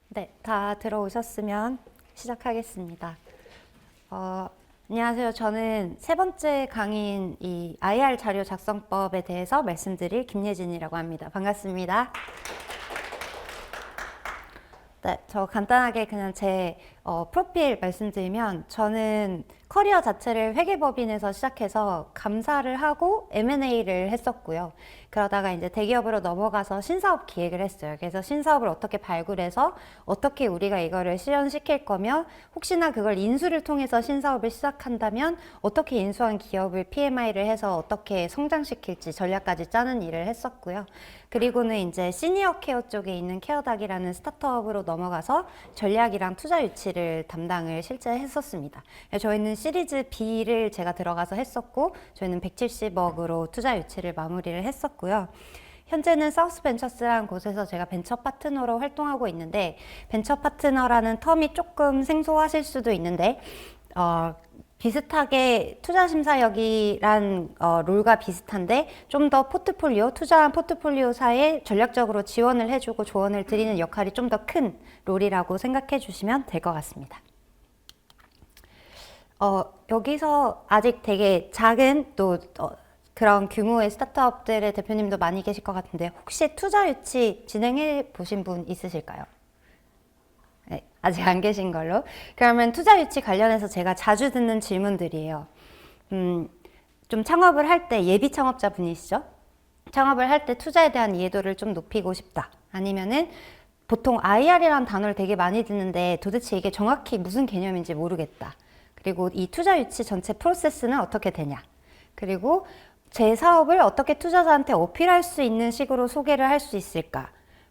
네, 다 들어오셨으면 시작하겠습니다. 안녕하세요. 저는 세 번째 강의인 이 IR 자료 작성법에 대해서 말씀드릴 김예진이라고 합니다. 반갑습니다. 네, 저 간단하게 그냥 제 프로필 말씀드리면 저는 커리어 자체를 회계법인에서 시작해서 감사를 하고 M&A를 했었고요. 그러다가 이제 대기업으로 넘어가서 신사업 기획을 했어요. 그래서 신사업을 어떻게 발굴해서 어떻게 우리가 이거를 실현시킬 거며 혹시나 그걸 인수를 통해서 신사업을 시작한다면 어떻게 인수한 기업을 PMI를 해서 어떻게 성장시킬지 전략까지 짜는 일을 했었고요. 그리고는 이제 시니어 케어 쪽에 있는 케어닥이라는 스타트업으로 넘어가서 전략이랑 투자 유치를 담당을 실제 했었습니다. 저희는 시리즈 B를 제가 들어가서 했었고 저희는 170억으로 투자 유치를 마무리를 했었고요. 현재는 사우스 벤처스라는 곳에서 제가 벤처 파트너로 활동하고 있는데 벤처 파트너라는 텀이 조금 생소하실 수도 있는데 비슷하게 투자심사역이란 롤과 비슷한데 좀 더 포트폴리오, 투자한 포트폴리오사에 전략적으로 지원을 해주고 조언을 드리는 역할이 좀 더 큰 롤이라고 생각해 주시면 될 것 같습니다. 여기서 아직 되게 작은 또 그런 규모의 스타트업들의 대표님도 많이 계실 것 같은데 혹시 투자 유치 진행해 보신 분 있으실까요? 네, 아직 안 계신 걸로. 그러면 투자 유치 관련해서 제가 자주 듣는 질문들이에요. 좀 창업을 할 때 예비 창업자 분이시죠? 창업을 할 때 투자에 대한 이해도를 좀 높이고 싶다. 아니면은 보통 IR이라는 단어를 되게 많이 듣는데 도대체 이게 정확히 무슨 개념인지 모르겠다. 그리고 이 투자 유치 전체 프로세스는 어떻게 되냐. 그리고 제 사업을 어떻게 투자자한테 어필할 수 있는 식으로 소개를 할 수 있을까.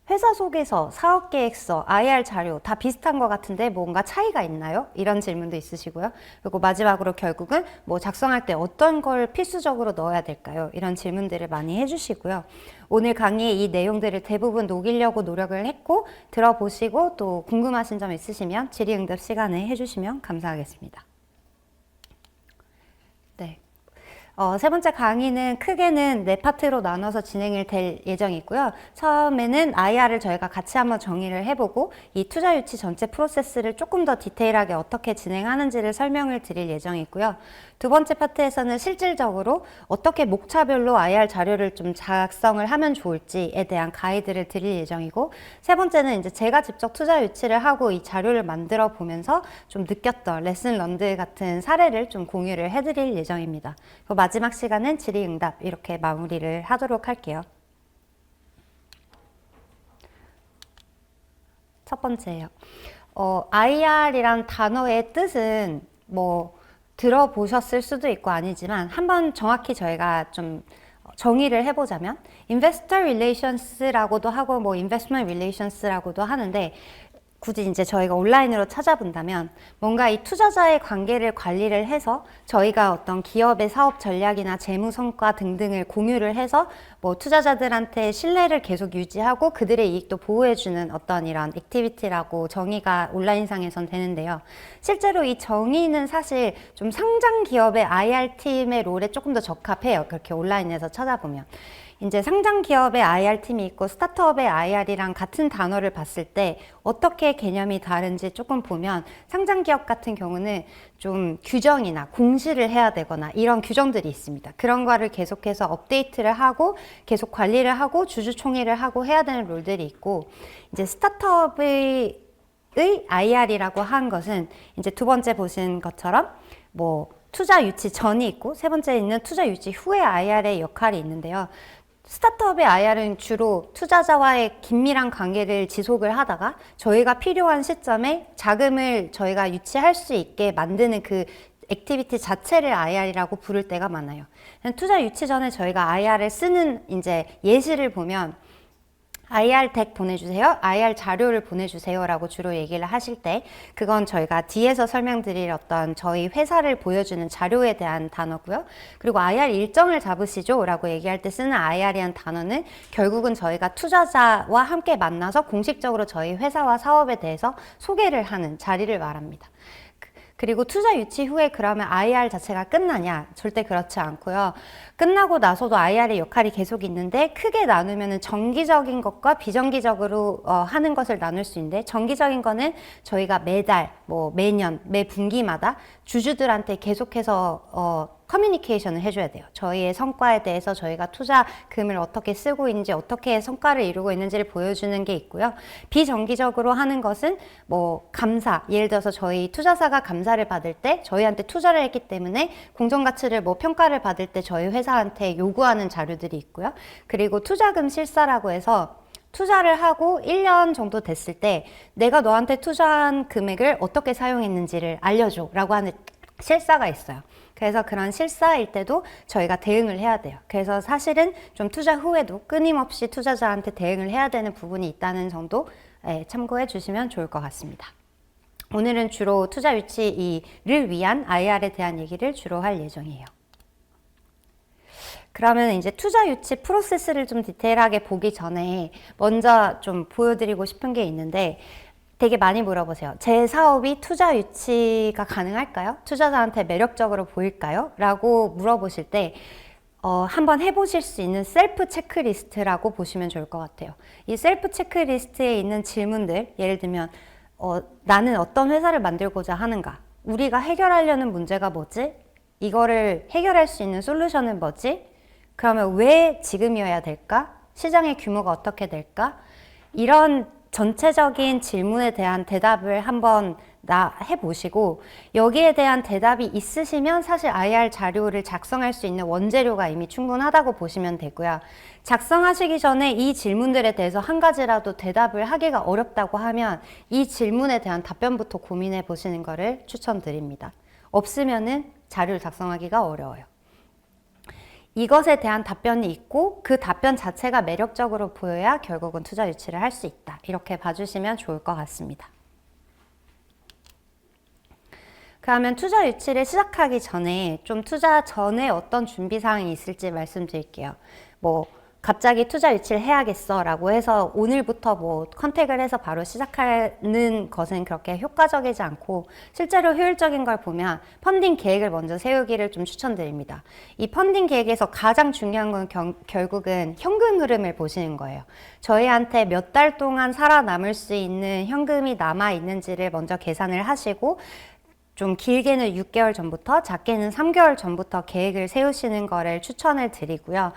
회사 속에서 사업계획서, IR 자료 다 비슷한 것 같은데 뭔가 차이가 있나요? 이런 질문도 있으시고요. 그리고 마지막으로 결국은 뭐 작성할 때 어떤 걸 필수적으로 넣어야 될까요? 이런 질문들을 많이 해주시고요. 오늘 강의의 이 내용들을 대부분 녹이려고 노력을 했고 들어보시고 또 궁금하신 점 있으시면 질의응답 시간에 해주시면 감사하겠습니다. 네. 세 번째 강의는 크게는 네 파트로 나눠서 진행이 될 예정이고요. 처음에는 IR을 저희가 같이 한번 정의를 해보고 이 투자 유치 전체 프로세스를 조금 더 디테일하게 어떻게 진행하는지를 설명을 드릴 예정이고요. 두 번째 파트에서는 실질적으로 어떻게 목차별로 IR 자료를 좀 작성을 하면 좋을지에 대한 가이드를 드릴 예정이고, 세 번째는 이제 제가 직접 투자 유치를 하고 이 자료를 만들어 보면서 좀 느꼈던 레슨 런드 같은 사례를 좀 공유를 해드릴 예정입니다. 마지막 시간은 질의응답 이렇게 마무리를 하도록 할게요. 첫 번째예요. IR이란 단어의 뜻은 뭐 들어보셨을 수도 있고 아니지만 한번 정확히 저희가 좀 정의를 해보자면 Investor Relations라고도 하고 뭐 Investment Relations라고도 하는데 굳이 이제 저희가 온라인으로 찾아본다면 뭔가 이 투자자의 관계를 관리를 해서 저희가 어떤 기업의 사업 전략이나 재무 성과 등등을 공유를 해서 뭐 투자자들한테 신뢰를 계속 유지하고 그들의 이익도 보호해주는 어떤 이런 액티비티라고 정의가 온라인상에선 되는데요. 실제로 이 정의는 사실 좀 상장 기업의 IR팀의 롤에 조금 더 적합해요. 그렇게 온라인에서 찾아보면. 이제 상장 기업의 IR팀이 있고 스타트업의 IR이랑 같은 단어를 봤을 때 어떻게 개념이 다른지 조금 보면 상장 기업 같은 경우는 좀 규정이나 공시를 해야 되거나 이런 규정들이 있습니다. 그런 거를 계속해서 업데이트를 하고 계속 관리를 하고 주주총회를 하고 해야 되는 롤들이 있고, 이제 스타트업의 IR이라고 한 것은 이제 두 번째 보신 것처럼 뭐 투자 유치 전이 있고 세 번째 있는 투자 유치 후의 IR의 역할이 있는데요. 스타트업의 IR은 주로 투자자와의 긴밀한 관계를 지속을 하다가 저희가 필요한 시점에 자금을 저희가 유치할 수 있게 만드는 그 액티비티 자체를 IR이라고 부를 때가 많아요. 투자 유치 전에 저희가 IR을 쓰는 이제 예시를 보면 IR 덱 보내주세요, IR 자료를 보내주세요 라고 주로 얘기를 하실 때 그건 저희가 뒤에서 설명드릴 어떤 저희 회사를 보여주는 자료에 대한 단어고요. 그리고 IR 일정을 잡으시죠 라고 얘기할 때 쓰는 IR이라는 단어는 결국은 저희가 투자자와 함께 만나서 공식적으로 저희 회사와 사업에 대해서 소개를 하는 자리를 말합니다. 그리고 투자 유치 후에 그러면 IR 자체가 끝나냐? 절대 그렇지 않고요. 끝나고 나서도 IR의 역할이 계속 있는데 크게 나누면은 정기적인 것과 비정기적으로 하는 것을 나눌 수 있는데, 정기적인 거는 저희가 매달, 뭐 매년, 매 분기마다 주주들한테 계속해서 커뮤니케이션을 해줘야 돼요. 저희의 성과에 대해서 저희가 투자금을 어떻게 쓰고 있는지, 어떻게 성과를 이루고 있는지를 보여주는 게 있고요. 비정기적으로 하는 것은 뭐 감사, 예를 들어서 저희 투자사가 감사를 받을 때 저희한테 투자를 했기 때문에 공정가치를 뭐 평가를 받을 때 저희 회사한테 요구하는 자료들이 있고요. 그리고 투자금 실사라고 해서 투자를 하고 1년 정도 됐을 때 내가 너한테 투자한 금액을 어떻게 사용했는지를 알려줘 라고 하는 실사가 있어요. 그래서 그런 실사일 때도 저희가 대응을 해야 돼요. 그래서 사실은 좀 투자 후에도 끊임없이 투자자한테 대응을 해야 되는 부분이 있다는 정도 참고해 주시면 좋을 것 같습니다. 오늘은 주로 투자 유치를 위한 IR에 대한 얘기를 주로 할 예정이에요. 그러면 이제 투자 유치 프로세스를 좀 디테일하게 보기 전에 먼저 좀 보여드리고 싶은 게 있는데, 되게 많이 물어보세요. 제 사업이 투자 유치가 가능할까요? 투자자한테 매력적으로 보일까요? 라고 물어보실 때 한번 해보실 수 있는 셀프 체크리스트라고 보시면 좋을 것 같아요. 이 셀프 체크리스트에 있는 질문들, 예를 들면 나는 어떤 회사를 만들고자 하는가? 우리가 해결하려는 문제가 뭐지? 이거를 해결할 수 있는 솔루션은 뭐지? 그러면 왜 지금이어야 될까? 시장의 규모가 어떻게 될까? 이런 전체적인 질문에 대한 대답을 한번 해보시고, 여기에 대한 대답이 있으시면 사실 IR 자료를 작성할 수 있는 원재료가 이미 충분하다고 보시면 되고요. 작성하시기 전에 이 질문들에 대해서 한 가지라도 대답을 하기가 어렵다고 하면 이 질문에 대한 답변부터 고민해 보시는 것을 추천드립니다. 없으면은 자료를 작성하기가 어려워요. 이것에 대한 답변이 있고 그 답변 자체가 매력적으로 보여야 결국은 투자 유치를 할 수 있다. 이렇게 봐주시면 좋을 것 같습니다. 그러면 투자 유치를 시작하기 전에 좀 투자 전에 어떤 준비사항이 있을지 말씀드릴게요. 뭐 갑자기 투자 유치를 해야겠어 라고 해서 오늘부터 뭐 컨택을 해서 바로 시작하는 것은 그렇게 효과적이지 않고, 실제로 효율적인 걸 보면 펀딩 계획을 먼저 세우기를 좀 추천드립니다. 이 펀딩 계획에서 가장 중요한 건 결국은 현금 흐름을 보시는 거예요. 저희한테 몇 달 동안 살아남을 수 있는 현금이 남아 있는지를 먼저 계산을 하시고, 좀 길게는 6개월 전부터, 작게는 3개월 전부터 계획을 세우시는 거를 추천을 드리고요.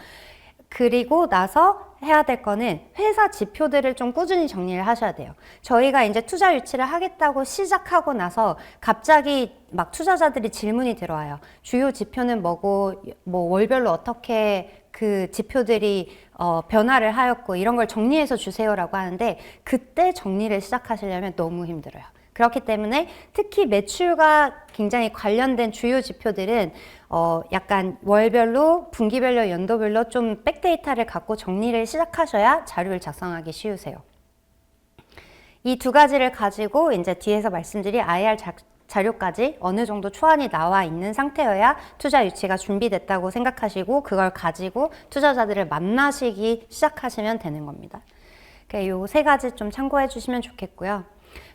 그리고 나서 해야 될 거는 회사 지표들을 좀 꾸준히 정리를 하셔야 돼요. 저희가 이제 투자 유치를 하겠다고 시작하고 나서 갑자기 막 투자자들이 질문이 들어와요. 주요 지표는 뭐고, 뭐 월별로 어떻게 그 지표들이 변화를 하였고 이런 걸 정리해서 주세요라고 하는데, 그때 정리를 시작하시려면 너무 힘들어요. 그렇기 때문에 특히 매출과 굉장히 관련된 주요 지표들은 약간 월별로, 분기별로, 연도별로 좀 백데이터를 갖고 정리를 시작하셔야 자료를 작성하기 쉬우세요. 이 두 가지를 가지고 이제 뒤에서 말씀드린 IR 자료까지 어느 정도 초안이 나와 있는 상태여야 투자 유치가 준비됐다고 생각하시고 그걸 가지고 투자자들을 만나시기 시작하시면 되는 겁니다. 요 세 가지 좀 참고해 주시면 좋겠고요.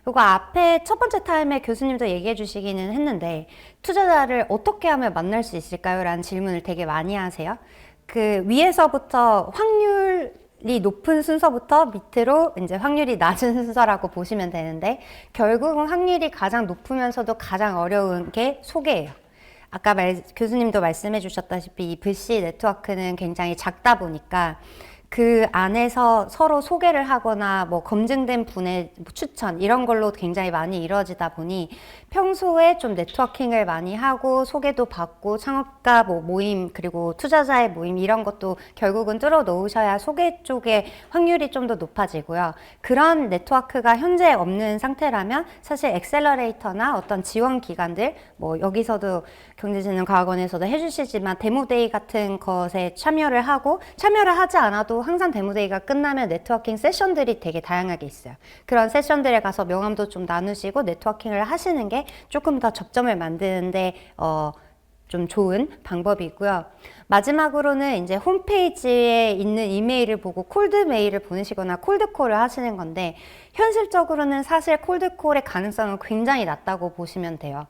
그리고 앞에 첫 번째 타임에 교수님도 얘기해 주시기는 했는데, 투자자를 어떻게 하면 만날 수 있을까요? 라는 질문을 되게 많이 하세요. 그 위에서부터 확률이 높은 순서부터 밑으로 이제 확률이 낮은 순서라고 보시면 되는데, 결국은 확률이 가장 높으면서도 가장 어려운 게 소개예요. 아까 교수님도 말씀해 주셨다시피 이 VC 네트워크는 굉장히 작다 보니까 그 안에서 서로 소개를 하거나 뭐 검증된 분의 추천 이런 걸로 굉장히 많이 이루어지다 보니 평소에 좀 네트워킹을 많이 하고 소개도 받고 창업가 뭐 모임 그리고 투자자의 모임 이런 것도 결국은 뚫어 놓으셔야 소개 쪽에 확률이 좀 더 높아지고요. 그런 네트워크가 현재 없는 상태라면 사실 엑셀러레이터나 어떤 지원 기관들 뭐 여기서도 경제진흥과학원에서도 해주시지만 데모데이 같은 것에 참여를 하지 않아도 항상 데모데이가 끝나면 네트워킹 세션들이 되게 다양하게 있어요. 그런 세션들에 가서 명함도 좀 나누시고 네트워킹을 하시는 게 조금 더 접점을 만드는데 좀 좋은 방법이고요. 마지막으로는 이제 홈페이지에 있는 이메일을 보고 콜드 메일을 보내시거나 콜드콜을 하시는 건데, 현실적으로는 사실 콜드콜의 가능성은 굉장히 낮다고 보시면 돼요.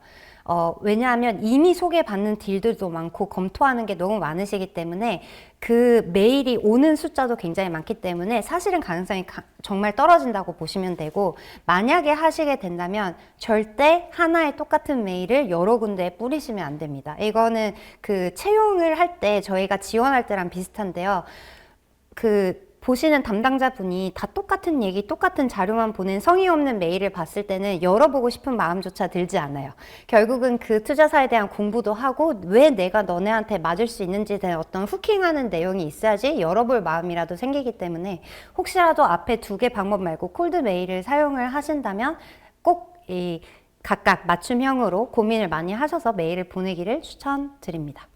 왜냐하면 이미 소개받는 딜들도 많고 검토하는 게 너무 많으시기 때문에 그 메일이 오는 숫자도 굉장히 많기 때문에 사실은 가능성이 정말 떨어진다고 보시면 되고, 만약에 하시게 된다면 절대 하나의 똑같은 메일을 여러 군데에 뿌리시면 안 됩니다. 이거는 그 채용을 할 때 저희가 지원할 때랑 비슷한데요. 보시는 담당자분이 다 똑같은 얘기, 똑같은 자료만 보낸 성의 없는 메일을 봤을 때는 열어보고 싶은 마음조차 들지 않아요. 결국은 그 투자사에 대한 공부도 하고 왜 내가 너네한테 맞을 수 있는지에 대한 어떤 후킹하는 내용이 있어야지 열어볼 마음이라도 생기기 때문에, 혹시라도 앞에 두 개 방법 말고 콜드 메일을 사용을 하신다면 꼭 이 각각 맞춤형으로 고민을 많이 하셔서 메일을 보내기를 추천드립니다.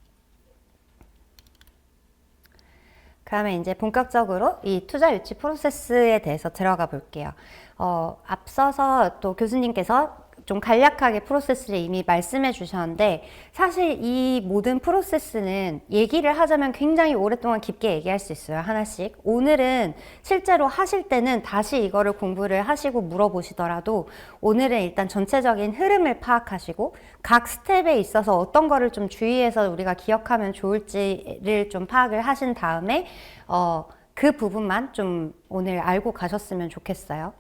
그러면 이제 본격적으로 이 투자 유치 프로세스에 대해서 들어가 볼게요. 앞서서 또 교수님께서 좀 간략하게 프로세스를 이미 말씀해 주셨는데, 사실 이 모든 프로세스는 얘기를 하자면 굉장히 오랫동안 깊게 얘기할 수 있어요. 하나씩. 오늘은 실제로 하실 때는 다시 이거를 공부를 하시고 물어보시더라도, 오늘은 일단 전체적인 흐름을 파악하시고 각 스텝에 있어서 어떤 거를 좀 주의해서 우리가 기억하면 좋을지를 좀 파악을 하신 다음에 그 부분만 좀 오늘 알고 가셨으면 좋겠어요.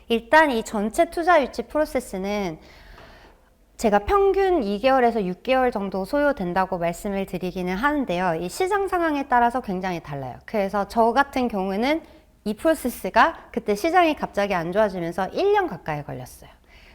일단 이 전체 투자 유치 프로세스는 제가 평균 2개월에서 6개월 정도 소요된다고 말씀을 드리기는 하는데요. 이 시장 상황에 따라서 굉장히 달라요. 그래서 저 같은 경우는 이 프로세스가 그때 시장이 갑자기 안 좋아지면서 1년 가까이 걸렸어요.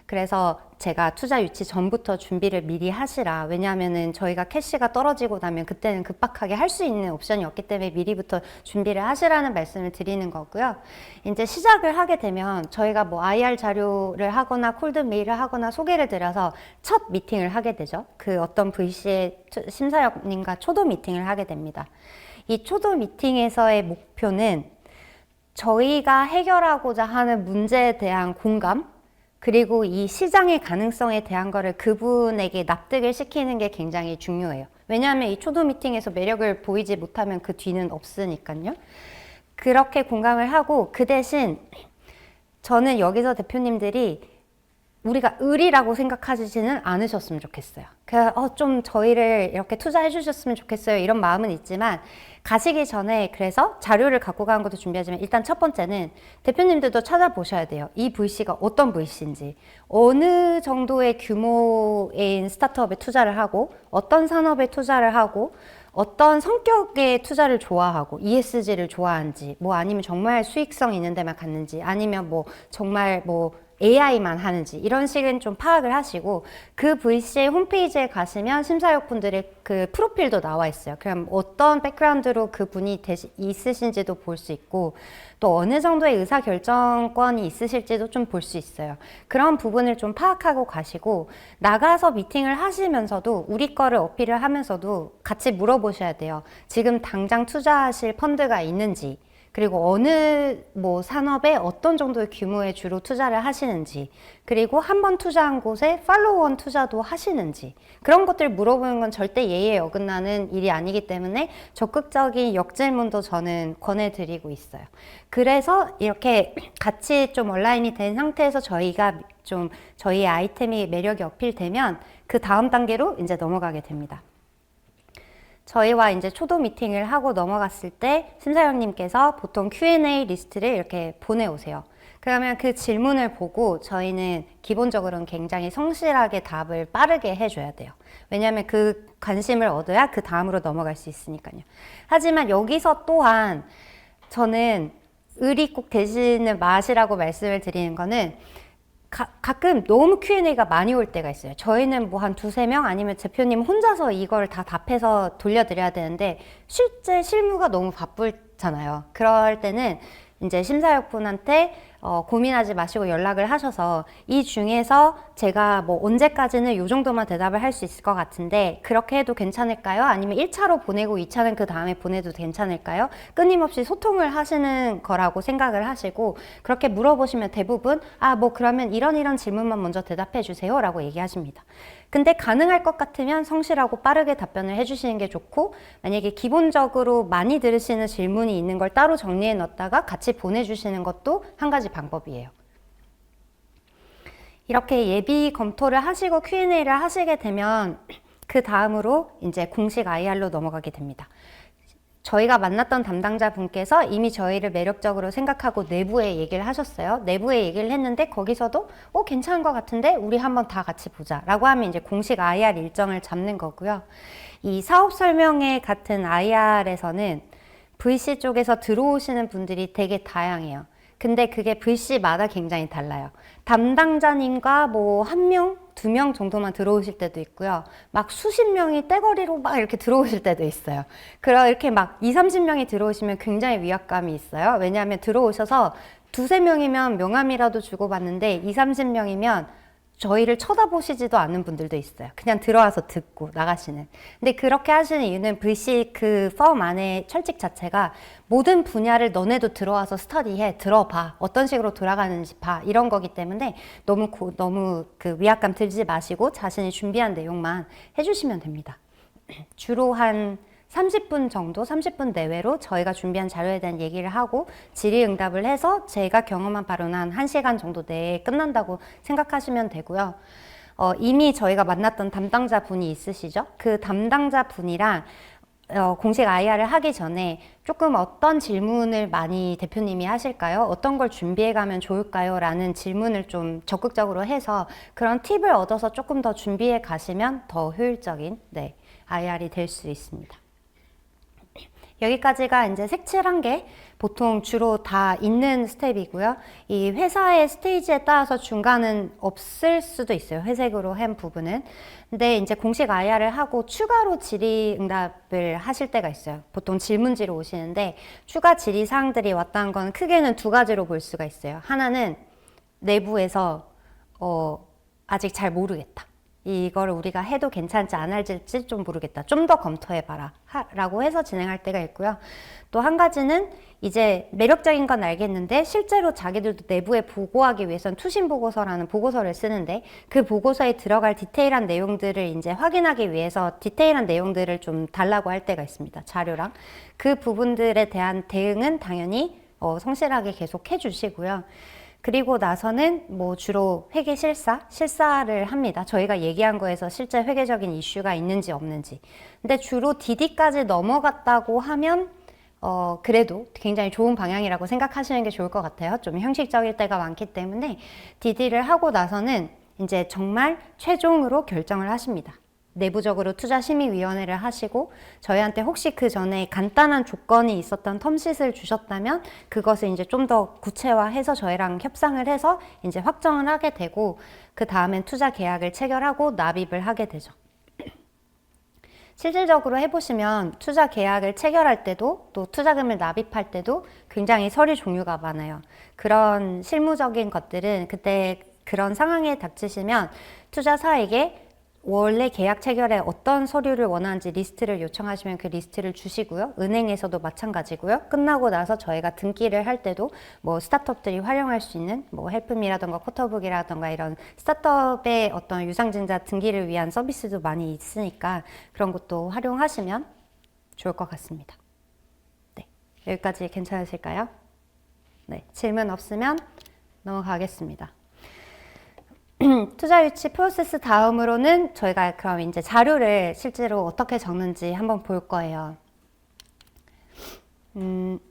그래서 제가 투자 유치 전부터 준비를 미리 하시라. 왜냐하면은 저희가 캐시가 떨어지고 나면 그때는 급박하게 할 수 있는 옵션이 없기 때문에 미리부터 준비를 하시라는 말씀을 드리는 거고요. 이제 시작을 하게 되면 저희가 뭐 IR 자료를 하거나 콜드 메일을 하거나 소개를 드려서 첫 미팅을 하게 되죠. 그 어떤 VC의 심사역님과 초도 미팅을 하게 됩니다. 이 초도 미팅에서의 목표는 저희가 해결하고자 하는 문제에 대한 공감, 그리고 이 시장의 가능성에 대한 거를 그분에게 납득을 시키는 게 굉장히 중요해요. 왜냐하면 이 초도 미팅에서 매력을 보이지 못하면 그 뒤는 없으니까요. 그렇게 공감을 하고, 그 대신 저는 여기서 대표님들이 우리가 을이라고 생각하시지는 않으셨으면 좋겠어요. 좀 저희를 이렇게 투자해 주셨으면 좋겠어요, 이런 마음은 있지만, 가시기 전에 그래서 자료를 갖고 가는 것도 준비하지만, 일단 첫 번째는 대표님들도 찾아보셔야 돼요. 이 VC가 어떤 VC인지, 어느 정도의 규모인 스타트업에 투자를 하고, 어떤 산업에 투자를 하고, 어떤 성격의 투자를 좋아하고 ESG를 좋아하는지, 뭐 아니면 정말 수익성 있는 데만 갔는지, 아니면 뭐 정말 뭐 AI만 하는지, 이런 식은 좀 파악을 하시고, 그 VC의 홈페이지에 가시면 심사역분들의 그 프로필도 나와 있어요. 그럼 어떤 백그라운드로 그분이 있으신지도 볼 수 있고, 또 어느 정도의 의사결정권이 있으실지도 좀 볼 수 있어요. 그런 부분을 좀 파악하고 가시고, 나가서 미팅을 하시면서도 우리 거를 어필을 하면서도 같이 물어보셔야 돼요. 지금 당장 투자하실 펀드가 있는지, 그리고 어느 뭐 산업에 어떤 정도의 규모의 주로 투자를 하시는지, 그리고 한 번 투자한 곳에 팔로우온 투자도 하시는지, 그런 것들 물어보는 건 절대 예의에 어긋나는 일이 아니기 때문에 적극적인 역질문도 저는 권해드리고 있어요. 그래서 이렇게 같이 좀 온라인이 된 상태에서 저희가 좀 저희의 아이템이 매력이 어필되면 그 다음 단계로 이제 넘어가게 됩니다. 저희와 이제 초도 미팅을 하고 넘어갔을 때 심사위원님께서 보통 Q&A 리스트를 이렇게 보내오세요. 그러면 그 질문을 보고 저희는 기본적으로는 굉장히 성실하게 답을 빠르게 해줘야 돼요. 왜냐하면 그 관심을 얻어야 그 다음으로 넘어갈 수 있으니까요. 하지만 여기서 또한 저는 을이 꼭 되시는 맛이라고 말씀을 드리는 거는, 가끔 너무 Q&A가 많이 올 때가 있어요. 저희는 뭐 한 두세 명 아니면 대표님 혼자서 이걸 다 답해서 돌려드려야 되는데 실제 실무가 너무 바쁘잖아요. 그럴 때는 이제 심사역분한테 고민하지 마시고 연락을 하셔서 이 중에서 제가 뭐 언제까지는 요 정도만 대답을 할 수 있을 것 같은데 그렇게 해도 괜찮을까요? 아니면 1차로 보내고 2차는 그 다음에 보내도 괜찮을까요? 끊임없이 소통을 하시는 거라고 생각을 하시고 그렇게 물어보시면 대부분 뭐 그러면 이런 질문만 먼저 대답해 주세요 라고 얘기하십니다. 근데 가능할 것 같으면 성실하고 빠르게 답변을 해주시는 게 좋고 만약에 기본적으로 많이 들으시는 질문이 있는 걸 따로 정리해 놨다가 같이 보내주시는 것도 한 가지 방법이에요. 이렇게 예비 검토를 하시고 Q&A를 하시게 되면 그 다음으로 이제 공식 IR로 넘어가게 됩니다. 저희가 만났던 담당자분께서 이미 저희를 매력적으로 생각하고 내부에 얘기를 하셨어요. 내부에 얘기를 했는데 거기서도 괜찮은 것 같은데 우리 한번 다 같이 보자 라고 하면 이제 공식 IR 일정을 잡는 거고요. 이 사업 설명회 같은 IR에서는 VC 쪽에서 들어오시는 분들이 되게 다양해요. 근데 그게 VC마다 굉장히 달라요. 담당자님과 뭐 1명, 2명 정도만 들어오실 때도 있고요. 막 수십 명이 떼거리로 막 이렇게 들어오실 때도 있어요. 이렇게 막 20, 30명이 들어오시면 굉장히 위압감이 있어요. 왜냐하면 들어오셔서 2, 3명이면 명함이라도 주고받는데 20, 30명이면 저희를 쳐다보시지도 않는 분들도 있어요. 그냥 들어와서 듣고 나가시는. 근데 그렇게 하시는 이유는 VC 그 펌 안에 철칙 자체가 모든 분야를 너네도 들어와서 스터디해, 들어봐. 어떤 식으로 돌아가는지 봐. 이런 거기 때문에 너무 그 위압감 들지 마시고 자신이 준비한 내용만 해주시면 됩니다. 주로 한 30분 정도, 30분 내외로 저희가 준비한 자료에 대한 얘기를 하고 질의응답을 해서 제가 경험한 바로는 한 1시간 정도 내에 끝난다고 생각하시면 되고요. 이미 저희가 만났던 담당자 분이 있으시죠? 그 담당자 분이랑 공식 IR을 하기 전에 조금 어떤 질문을 많이 대표님이 하실까요? 어떤 걸 준비해 가면 좋을까요? 라는 질문을 좀 적극적으로 해서 그런 팁을 얻어서 조금 더 준비해 가시면 더 효율적인 IR이 될 수 있습니다. 여기까지가 이제 색칠한 게 보통 주로 다 있는 스텝이고요. 이 회사의 스테이지에 따라서 중간은 없을 수도 있어요. 회색으로 한 부분은. 근데 이제 공식 IR을 하고 추가로 질의응답을 하실 때가 있어요. 보통 질문지로 오시는데 추가 질의사항들이 왔다는 건 크게는 2가지로 볼 수가 있어요. 하나는 내부에서 아직 잘 모르겠다. 이걸 우리가 해도 괜찮지 않을지 좀 모르겠다. 좀 더 검토해봐라. 라고 해서 진행할 때가 있고요. 또 한 가지는 이제 매력적인 건 알겠는데 실제로 자기들도 내부에 보고하기 위해서는 투신 보고서라는 보고서를 쓰는데 그 보고서에 들어갈 디테일한 내용들을 이제 확인하기 위해서 디테일한 내용들을 좀 달라고 할 때가 있습니다. 자료랑. 그 부분들에 대한 대응은 당연히 성실하게 계속 해주시고요. 그리고 나서는 뭐 주로 회계 실사를 합니다. 저희가 얘기한 거에서 실제 회계적인 이슈가 있는지 없는지. 근데 주로 DD까지 넘어갔다고 하면 그래도 굉장히 좋은 방향이라고 생각하시는 게 좋을 것 같아요. 좀 형식적일 때가 많기 때문에 DD를 하고 나서는 이제 정말 최종으로 결정을 하십니다. 내부적으로 투자심의위원회를 하시고 저희한테 혹시 그 전에 간단한 조건이 있었던 텀시트를 주셨다면 그것을 이제 좀 더 구체화해서 저희랑 협상을 해서 이제 확정을 하게 되고 그 다음엔 투자 계약을 체결하고 납입을 하게 되죠. 실질적으로 해보시면 투자 계약을 체결할 때도 또 투자금을 납입할 때도 굉장히 서류 종류가 많아요. 그런 실무적인 것들은 그때 그런 상황에 닥치시면 투자사에게 원래 계약 체결에 어떤 서류를 원하는지 리스트를 요청하시면 그 리스트를 주시고요. 은행에서도 마찬가지고요. 끝나고 나서 저희가 등기를 할 때도 뭐 스타트업들이 활용할 수 있는 뭐 헬프미라던가 쿼터북이라던가 이런 스타트업의 어떤 유상증자 등기를 위한 서비스도 많이 있으니까 그런 것도 활용하시면 좋을 것 같습니다. 네, 여기까지 괜찮으실까요? 네, 질문 없으면 넘어가겠습니다. 투자 유치 프로세스 다음으로는 저희가 그럼 이제 자료를 실제로 어떻게 적는지 한번 볼 거예요.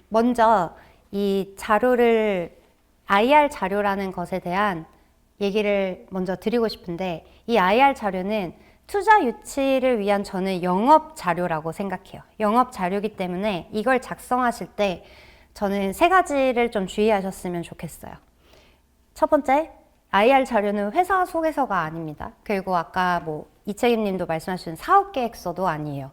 먼저 이 자료를 IR 자료라는 것에 대한 얘기를 먼저 드리고 싶은데 이 IR 자료는 투자 유치를 위한 저는 영업 자료라고 생각해요. 영업 자료이기 때문에 이걸 작성하실 때 저는 3가지를 좀 주의하셨으면 좋겠어요. 첫 번째, IR 자료는 회사 소개서가 아닙니다. 그리고 아까 뭐 이채김 님도 말씀하신 사업 계획서도 아니에요.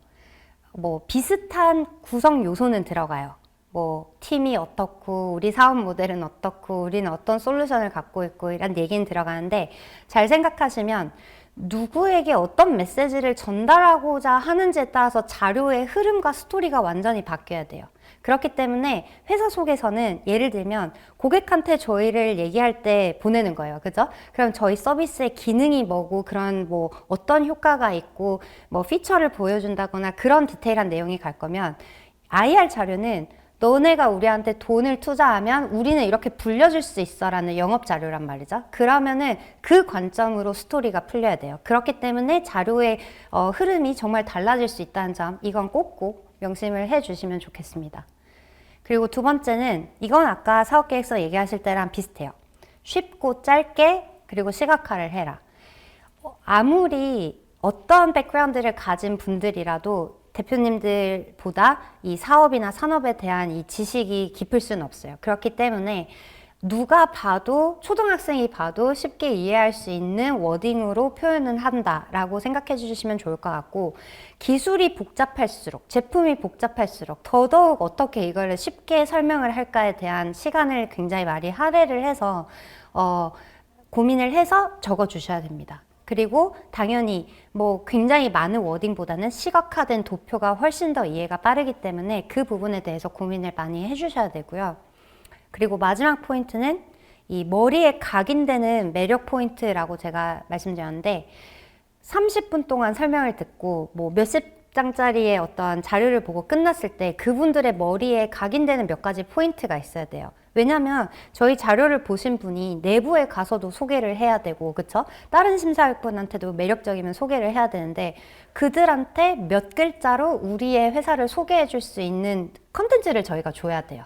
뭐 비슷한 구성 요소는 들어가요. 뭐 팀이 어떻고 우리 사업 모델은 어떻고 우리는 어떤 솔루션을 갖고 있고 이런 얘기는 들어가는데 잘 생각하시면 누구에게 어떤 메시지를 전달하고자 하는지에 따라서 자료의 흐름과 스토리가 완전히 바뀌어야 돼요. 그렇기 때문에 회사 속에서는 예를 들면 고객한테 저희를 얘기할 때 보내는 거예요. 그죠? 그럼 저희 서비스의 기능이 뭐고 그런 뭐 어떤 효과가 있고 뭐 피처를 보여준다거나 그런 디테일한 내용이 갈 거면 IR 자료는 너네가 우리한테 돈을 투자하면 우리는 이렇게 불려줄 수 있어 라는 영업 자료란 말이죠. 그러면은 그 관점으로 스토리가 풀려야 돼요. 그렇기 때문에 자료의 흐름이 정말 달라질 수 있다는 점, 이건 꼭 명심을 해 주시면 좋겠습니다. 그리고 두 번째는 이건 아까 사업계획서 얘기하실 때랑 비슷해요. 쉽고 짧게 그리고 시각화를 해라. 아무리 어떤 백그라운드를 가진 분들이라도 대표님들보다 이 사업이나 산업에 대한 이 지식이 깊을 수는 없어요. 그렇기 때문에 누가 봐도 초등학생이 봐도 쉽게 이해할 수 있는 워딩으로 표현을 한다라고 생각해 주시면 좋을 것 같고, 기술이 복잡할수록 제품이 복잡할수록 더더욱 어떻게 이거를 쉽게 설명을 할까에 대한 시간을 굉장히 많이 할애를 해서 고민을 해서 적어 주셔야 됩니다. 그리고 당연히 뭐 굉장히 많은 워딩보다는 시각화된 도표가 훨씬 더 이해가 빠르기 때문에 그 부분에 대해서 고민을 많이 해주셔야 되고요. 그리고 마지막 포인트는 이 머리에 각인되는 매력 포인트라고 제가 말씀드렸는데 30분 동안 설명을 듣고 뭐 몇십 장짜리의 어떤 자료를 보고 끝났을 때 그분들의 머리에 각인되는 몇 가지 포인트가 있어야 돼요. 왜냐면 저희 자료를 보신 분이 내부에 가서도 소개를 해야 되고, 그쵸? 다른 심사위원한테도 매력적이면 소개를 해야 되는데 그들한테 몇 글자로 우리의 회사를 소개해 줄 수 있는 컨텐츠를 저희가 줘야 돼요.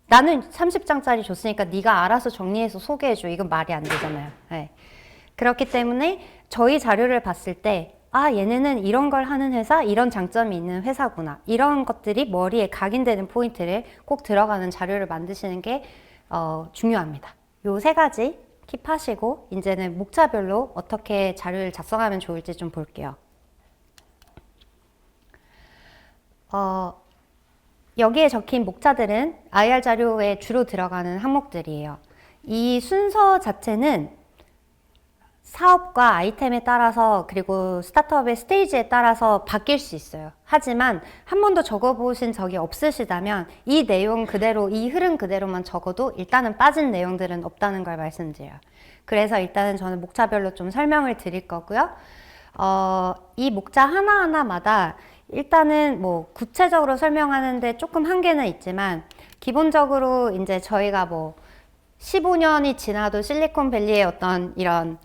나는 30장짜리 줬으니까 네가 알아서 정리해서 소개해줘. 이건 말이 안 되잖아요. 네. 그렇기 때문에 저희 자료를 봤을 때 아, 얘네는 이런 걸 하는 회사, 이런 장점이 있는 회사구나. 이런 것들이 머리에 각인되는 포인트를 꼭 들어가는 자료를 만드시는 게 중요합니다. 요 세 가지 킵하시고 이제는 목차별로 어떻게 자료를 작성하면 좋을지 좀 볼게요. 여기에 적힌 목차들은 IR 자료에 주로 들어가는 항목들이에요. 이 순서 자체는 사업과 아이템에 따라서 그리고 스타트업의 스테이지에 따라서 바뀔 수 있어요. 하지만 한 번도 적어보신 적이 없으시다면 이 내용 그대로, 이 흐름 그대로만 적어도 일단은 빠진 내용들은 없다는 걸 말씀드려요. 그래서 일단은 저는 목차별로 좀 설명을 드릴 거고요. 이 목차 하나하나마다 일단은 뭐 구체적으로 설명하는데 조금 한계는 있지만 기본적으로 이제 저희가 뭐 15년이 지나도 실리콘밸리의 어떤 이런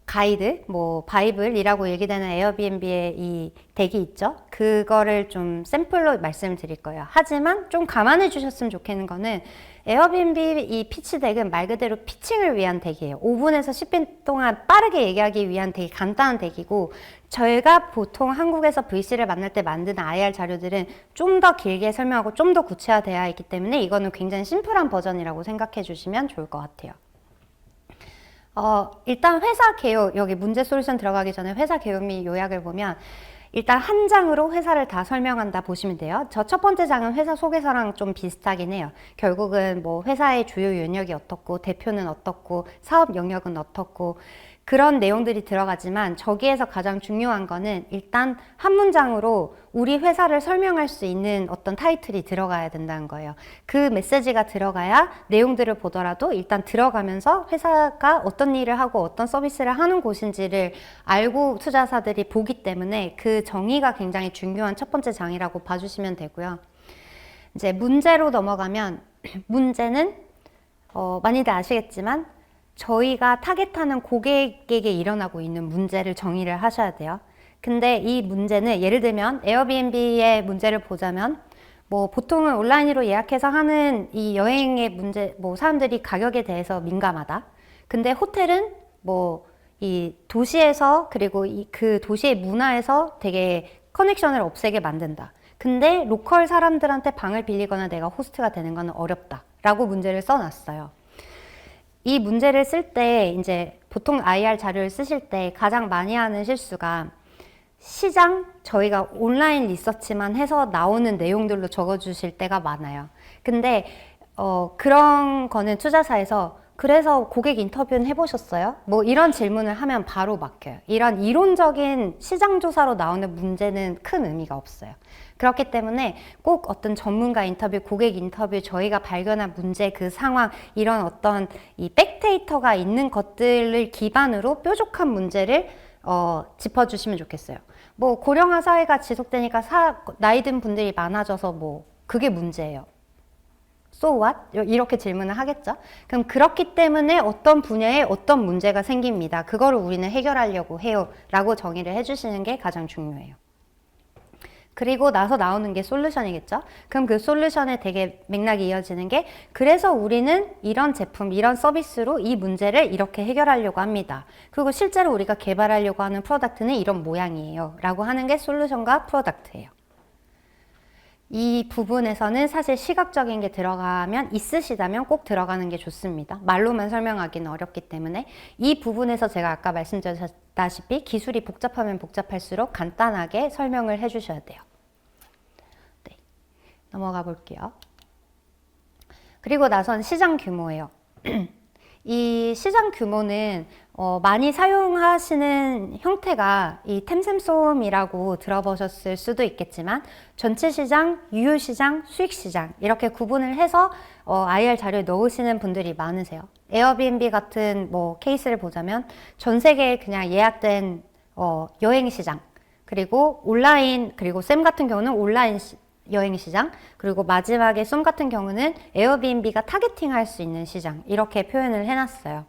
가이드, 뭐 바이블이라고 얘기되는 에어비앤비의 이 덱이 있죠. 그거를 좀 샘플로 말씀을 드릴 거예요. 하지만 좀 감안해 주셨으면 좋겠는 거는 에어비앤비 이 피치 덱은 말 그대로 피칭을 위한 덱이에요. 5분에서 10분 동안 빠르게 얘기하기 위한 되게 간단한 덱이고, 저희가 보통 한국에서 VC를 만날 때 만드는 IR 자료들은 좀 더 길게 설명하고 좀 더 구체화되어 있기 때문에 이거는 굉장히 심플한 버전이라고 생각해 주시면 좋을 것 같아요. 일단 회사 개요, 여기 문제 솔루션 들어가기 전에 회사 개요 및 요약을 보면 일단 한 장으로 회사를 다 설명한다 보시면 돼요. 저 첫 번째 장은 회사 소개서랑 좀 비슷하긴 해요. 결국은 뭐 회사의 주요 영역이 어떻고 대표는 어떻고 사업 영역은 어떻고 그런 내용들이 들어가지만 저기에서 가장 중요한 거는 일단 한 문장으로 우리 회사를 설명할 수 있는 어떤 타이틀이 들어가야 된다는 거예요. 그 메시지가 들어가야 내용들을 보더라도 일단 들어가면서 회사가 어떤 일을 하고 어떤 서비스를 하는 곳인지를 알고 투자사들이 보기 때문에 그 정의가 굉장히 중요한 첫 번째 장이라고 봐주시면 되고요. 이제 문제로 넘어가면 문제는 많이들 아시겠지만 저희가 타겟하는 고객에게 일어나고 있는 문제를 정의를 하셔야 돼요. 근데 이 문제는 예를 들면 에어비앤비의 문제를 보자면 뭐 보통은 온라인으로 예약해서 하는 이 여행의 문제, 뭐 사람들이 가격에 대해서 민감하다. 근데 호텔은 뭐 이 도시에서 그리고 그 도시의 문화에서 되게 커넥션을 없애게 만든다. 근데 로컬 사람들한테 방을 빌리거나 내가 호스트가 되는 건 어렵다. 라고 문제를 써놨어요. 이 문제를 쓸 때 이제 보통 IR 자료를 쓰실 때 가장 많이 하는 실수가 시장, 저희가 온라인 리서치만 해서 나오는 내용들로 적어주실 때가 많아요. 근데 그런 거는 투자사에서 그래서 고객 인터뷰는 해보셨어요? 뭐 이런 질문을 하면 바로 막혀요. 이런 이론적인 시장 조사로 나오는 문제는 큰 의미가 없어요. 그렇기 때문에 꼭 어떤 전문가 인터뷰, 고객 인터뷰, 저희가 발견한 문제, 그 상황, 이런 어떤 이 백데이터가 있는 것들을 기반으로 뾰족한 문제를 짚어주시면 좋겠어요. 뭐 고령화 사회가 지속되니까 나이 든 분들이 많아져서 뭐 그게 문제예요. So what? 이렇게 질문을 하겠죠. 그럼 그렇기 때문에 어떤 분야에 어떤 문제가 생깁니다. 그거를 우리는 해결하려고 해요. 라고 정의를 해주시는 게 가장 중요해요. 그리고 나서 나오는 게 솔루션이겠죠. 그럼 그 솔루션에 되게 맥락이 이어지는 게 그래서 우리는 이런 제품, 이런 서비스로 이 문제를 이렇게 해결하려고 합니다. 그리고 실제로 우리가 개발하려고 하는 프로덕트는 이런 모양이에요. 라고 하는 게 솔루션과 프로덕트예요. 이 부분에서는 사실 시각적인 게 들어가면 있으시다면 꼭 들어가는 게 좋습니다. 말로만 설명하기는 어렵기 때문에 이 부분에서 제가 아까 말씀드렸다시피 기술이 복잡하면 복잡할수록 간단하게 설명을 해주셔야 돼요. 네, 넘어가 볼게요. 그리고 나선 시장 규모예요. 이 시장 규모는 많이 사용하시는 형태가 이 템셈솜이라고 들어보셨을 수도 있겠지만 전체 시장, 유효 시장, 수익 시장 이렇게 구분을 해서 IR 자료에 넣으시는 분들이 많으세요. 에어비앤비 같은 뭐 케이스를 보자면 전 세계에 그냥 예약된 여행 시장, 그리고 온라인, 그리고 쌤 같은 경우는 온라인 여행 시장, 그리고 마지막에 쏨 같은 경우는 에어비앤비가 타겟팅할 수 있는 시장, 이렇게 표현을 해놨어요.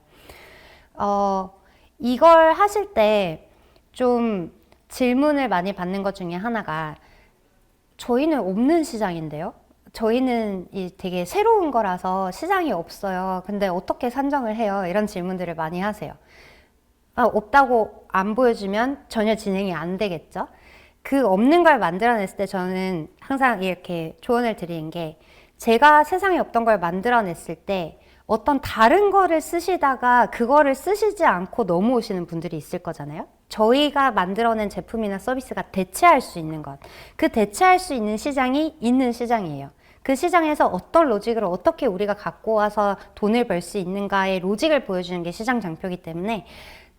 이걸 하실 때 좀 질문을 많이 받는 것 중에 하나가 저희는 없는 시장인데요. 저희는 되게 새로운 거라서 시장이 없어요. 근데 어떻게 산정을 해요? 이런 질문들을 많이 하세요. 없다고 안 보여주면 전혀 진행이 안 되겠죠. 그 없는 걸 만들어냈을 때 저는 항상 이렇게 조언을 드리는 게 제가 세상에 없던 걸 만들어냈을 때 어떤 다른 거를 쓰시다가 그거를 쓰시지 않고 넘어오시는 분들이 있을 거잖아요. 저희가 만들어낸 제품이나 서비스가 대체할 수 있는 것, 그 대체할 수 있는 시장이 있는 시장이에요. 그 시장에서 어떤 로직을 어떻게 우리가 갖고 와서 돈을 벌 수 있는가의 로직을 보여주는 게 시장 장표이기 때문에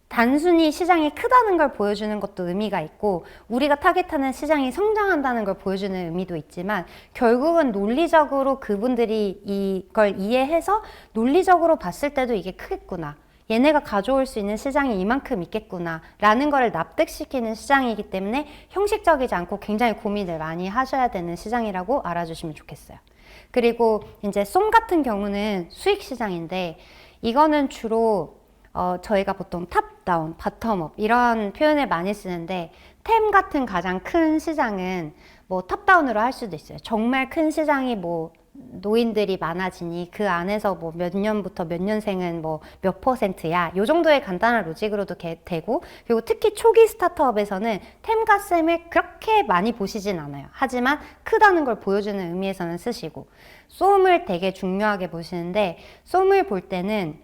단순히 시장이 크다는 걸 보여주는 것도 의미가 있고 우리가 타겟하는 시장이 성장한다는 걸 보여주는 의미도 있지만 결국은 논리적으로 그분들이 이걸 이해해서 논리적으로 봤을 때도 이게 크겠구나, 얘네가 가져올 수 있는 시장이 이만큼 있겠구나 라는 거를 납득시키는 시장이기 때문에 형식적이지 않고 굉장히 고민을 많이 하셔야 되는 시장이라고 알아주시면 좋겠어요. 그리고 이제 쏨 같은 경우는 수익 시장인데 이거는 주로 저희가 보통 탑다운, 바텀업 이런 표현을 많이 쓰는데 템 같은 가장 큰 시장은 뭐 탑다운으로 할 수도 있어요. 정말 큰 시장이 뭐 노인들이 많아지니 그 안에서 뭐 몇 년부터 몇 년생은 뭐 몇 %야 요 정도의 간단한 로직으로도 되고, 그리고 특히 초기 스타트업에서는 템과 셈을 그렇게 많이 보시진 않아요. 하지만 크다는 걸 보여주는 의미에서는 쓰시고, 쏨을 되게 중요하게 보시는데 쏨을 볼 때는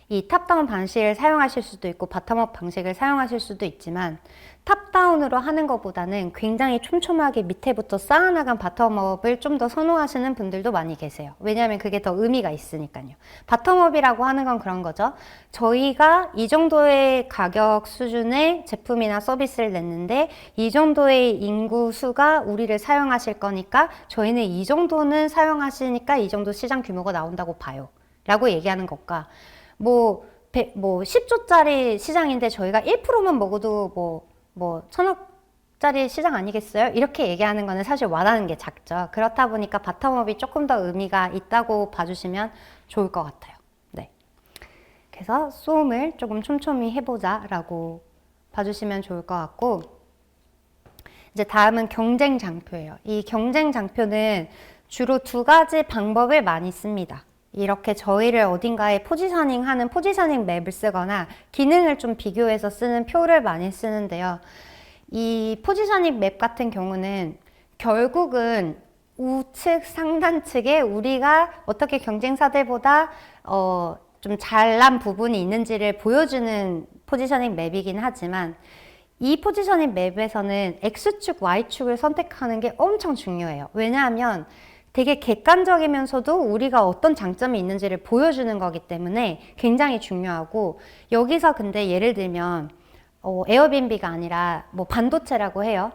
이 탑다운 방식을 사용하실 수도 있고 바텀업 방식을 사용하실 수도 있지만 탑다운으로 하는 것보다는 굉장히 촘촘하게 밑에부터 쌓아나간 바텀업을 좀 더 선호하시는 분들도 많이 계세요. 왜냐하면 그게 더 의미가 있으니까요. 바텀업이라고 하는 건 그런 거죠. 저희가 이 정도의 가격 수준의 제품이나 서비스를 냈는데 이 정도의 인구 수가 우리를 사용하실 거니까 저희는 이 정도는 사용하시니까 이 정도 시장 규모가 나온다고 봐요 라고 얘기하는 것과 뭐 10조짜리 시장인데 저희가 1%만 먹어도 뭐 1000억짜리 시장 아니겠어요? 이렇게 얘기하는 거는 사실 와닿는 게 작죠. 그렇다 보니까 바텀업이 조금 더 의미가 있다고 봐주시면 좋을 것 같아요. 네. 그래서 쏨을 조금 촘촘히 해보자 라고 봐주시면 좋을 것 같고, 이제 다음은 경쟁 장표예요. 이 경쟁 장표는 주로 두 가지 방법을 많이 씁니다. 이렇게 저희를 어딘가에 포지셔닝하는 포지셔닝 맵을 쓰거나 기능을 좀 비교해서 쓰는 표를 많이 쓰는데요. 이 포지셔닝 맵 같은 경우는 결국은 우측 상단 측에 우리가 어떻게 경쟁사들보다 좀 잘난 부분이 있는지를 보여주는 포지셔닝 맵이긴 하지만 이 포지셔닝 맵에서는 X축, Y축을 선택하는 게 엄청 중요해요. 왜냐하면 되게 객관적이면서도 우리가 어떤 장점이 있는지를 보여주는 거기 때문에 굉장히 중요하고, 여기서 근데 예를 들면 에어비앤비가 아니라 뭐 반도체라고 해요.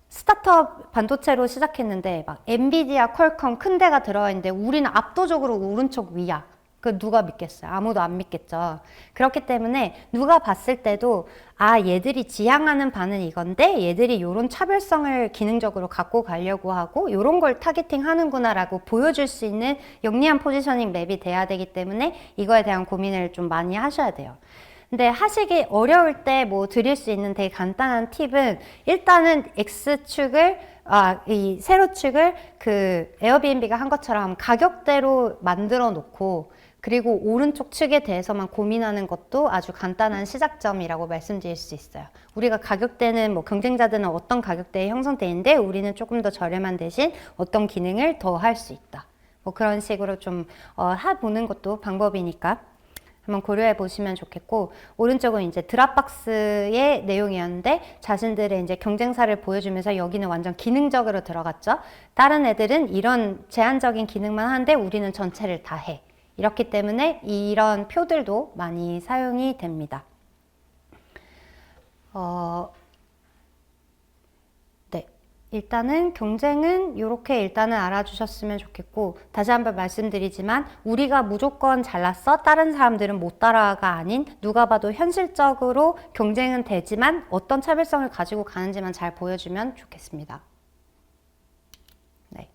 스타트업 반도체로 시작했는데 막 엔비디아, 퀄컴 큰 데가 들어와 있는데 우리는 압도적으로 오른쪽 위야. 그 누가 믿겠어요? 아무도 안 믿겠죠. 그렇기 때문에 누가 봤을 때도 아, 얘들이 지향하는 바는 이건데 얘들이 요런 차별성을 기능적으로 갖고 가려고 하고 요런 걸 타겟팅 하는구나 라고 보여줄 수 있는 영리한 포지셔닝 맵이 돼야 되기 때문에 이거에 대한 고민을 좀 많이 하셔야 돼요. 근데 하시기 어려울 때 뭐 드릴 수 있는 되게 간단한 팁은, 일단은 X축을 이 세로축을 그 에어비앤비가 한 것처럼 가격대로 만들어 놓고, 그리고 오른쪽 측에 대해서만 고민하는 것도 아주 간단한 시작점이라고 말씀드릴 수 있어요. 우리가 가격대는 뭐 경쟁자들은 어떤 가격대에 형성돼 있는데 우리는 조금 더 저렴한 대신 어떤 기능을 더 할 수 있다. 뭐 그런 식으로 좀 해보는 것도 방법이니까 한번 고려해 보시면 좋겠고, 오른쪽은 이제 드랍박스의 내용이었는데 자신들의 이제 경쟁사를 보여주면서 여기는 완전 기능적으로 들어갔죠. 다른 애들은 이런 제한적인 기능만 하는데 우리는 전체를 다 해. 이렇기 때문에 이런 표들도 많이 사용이 됩니다. 네. 일단은 경쟁은 이렇게 일단은 알아주셨으면 좋겠고, 다시 한번 말씀드리지만 우리가 무조건 잘났어, 다른 사람들은 못 따라가 아닌, 누가 봐도 현실적으로 경쟁은 되지만 어떤 차별성을 가지고 가는지만 잘 보여주면 좋겠습니다. 네.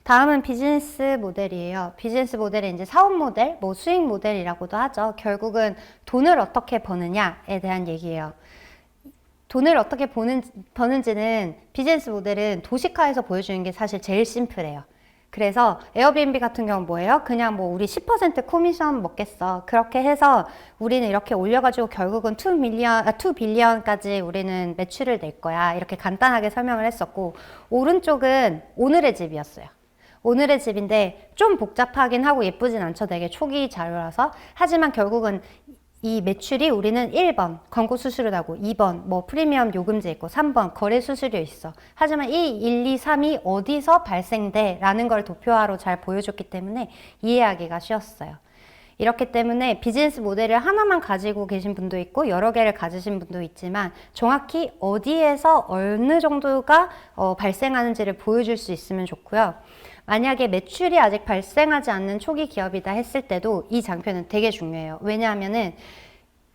다음은 비즈니스 모델이에요. 비즈니스 모델은 이제 사업 모델, 뭐 수익 모델이라고도 하죠. 결국은 돈을 어떻게 버느냐에 대한 얘기예요. 돈을 어떻게 버는지는 비즈니스 모델은 도식화해서 보여주는 게 사실 제일 심플해요. 그래서 에어비앤비 같은 경우는 뭐예요? 그냥 뭐 우리 10% 코미션 먹겠어. 그렇게 해서 우리는 이렇게 올려가지고 결국은 2 빌리언까지 우리는 매출을 낼 거야. 이렇게 간단하게 설명을 했었고, 오른쪽은 오늘의 집이었어요. 오늘의 집인데 좀 복잡하긴 하고 예쁘진 않죠. 되게 초기 자료라서. 하지만 결국은 이 매출이 우리는 1번 광고 수수료 나고, 2번 뭐 프리미엄 요금제 있고, 3번 거래 수수료 있어. 하지만 1, 2, 3이 어디서 발생돼 라는 걸 도표화로 잘 보여줬기 때문에 이해하기가 쉬웠어요. 이렇기 때문에 비즈니스 모델을 하나만 가지고 계신 분도 있고 여러 개를 가지신 분도 있지만, 정확히 어디에서 어느 정도가 발생하는지를 보여줄 수 있으면 좋고요. 만약에 매출이 아직 발생하지 않는 초기 기업이다 했을 때도 이 장표는 되게 중요해요. 왜냐하면은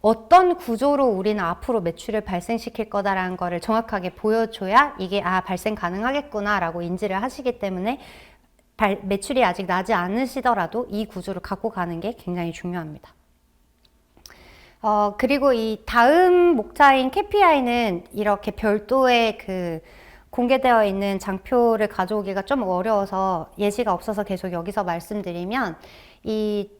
어떤 구조로 우리는 앞으로 매출을 발생시킬 거다라는 거를 정확하게 보여줘야 이게 발생 가능하겠구나 라고 인지를 하시기 때문에 매출이 아직 나지 않으시더라도 이 구조를 갖고 가는 게 굉장히 중요합니다. 그리고 이 다음 목차인 KPI는 이렇게 별도의 공개되어 있는 장표를 가져오기가 좀 어려워서 예시가 없어서 계속 여기서 말씀드리면, 이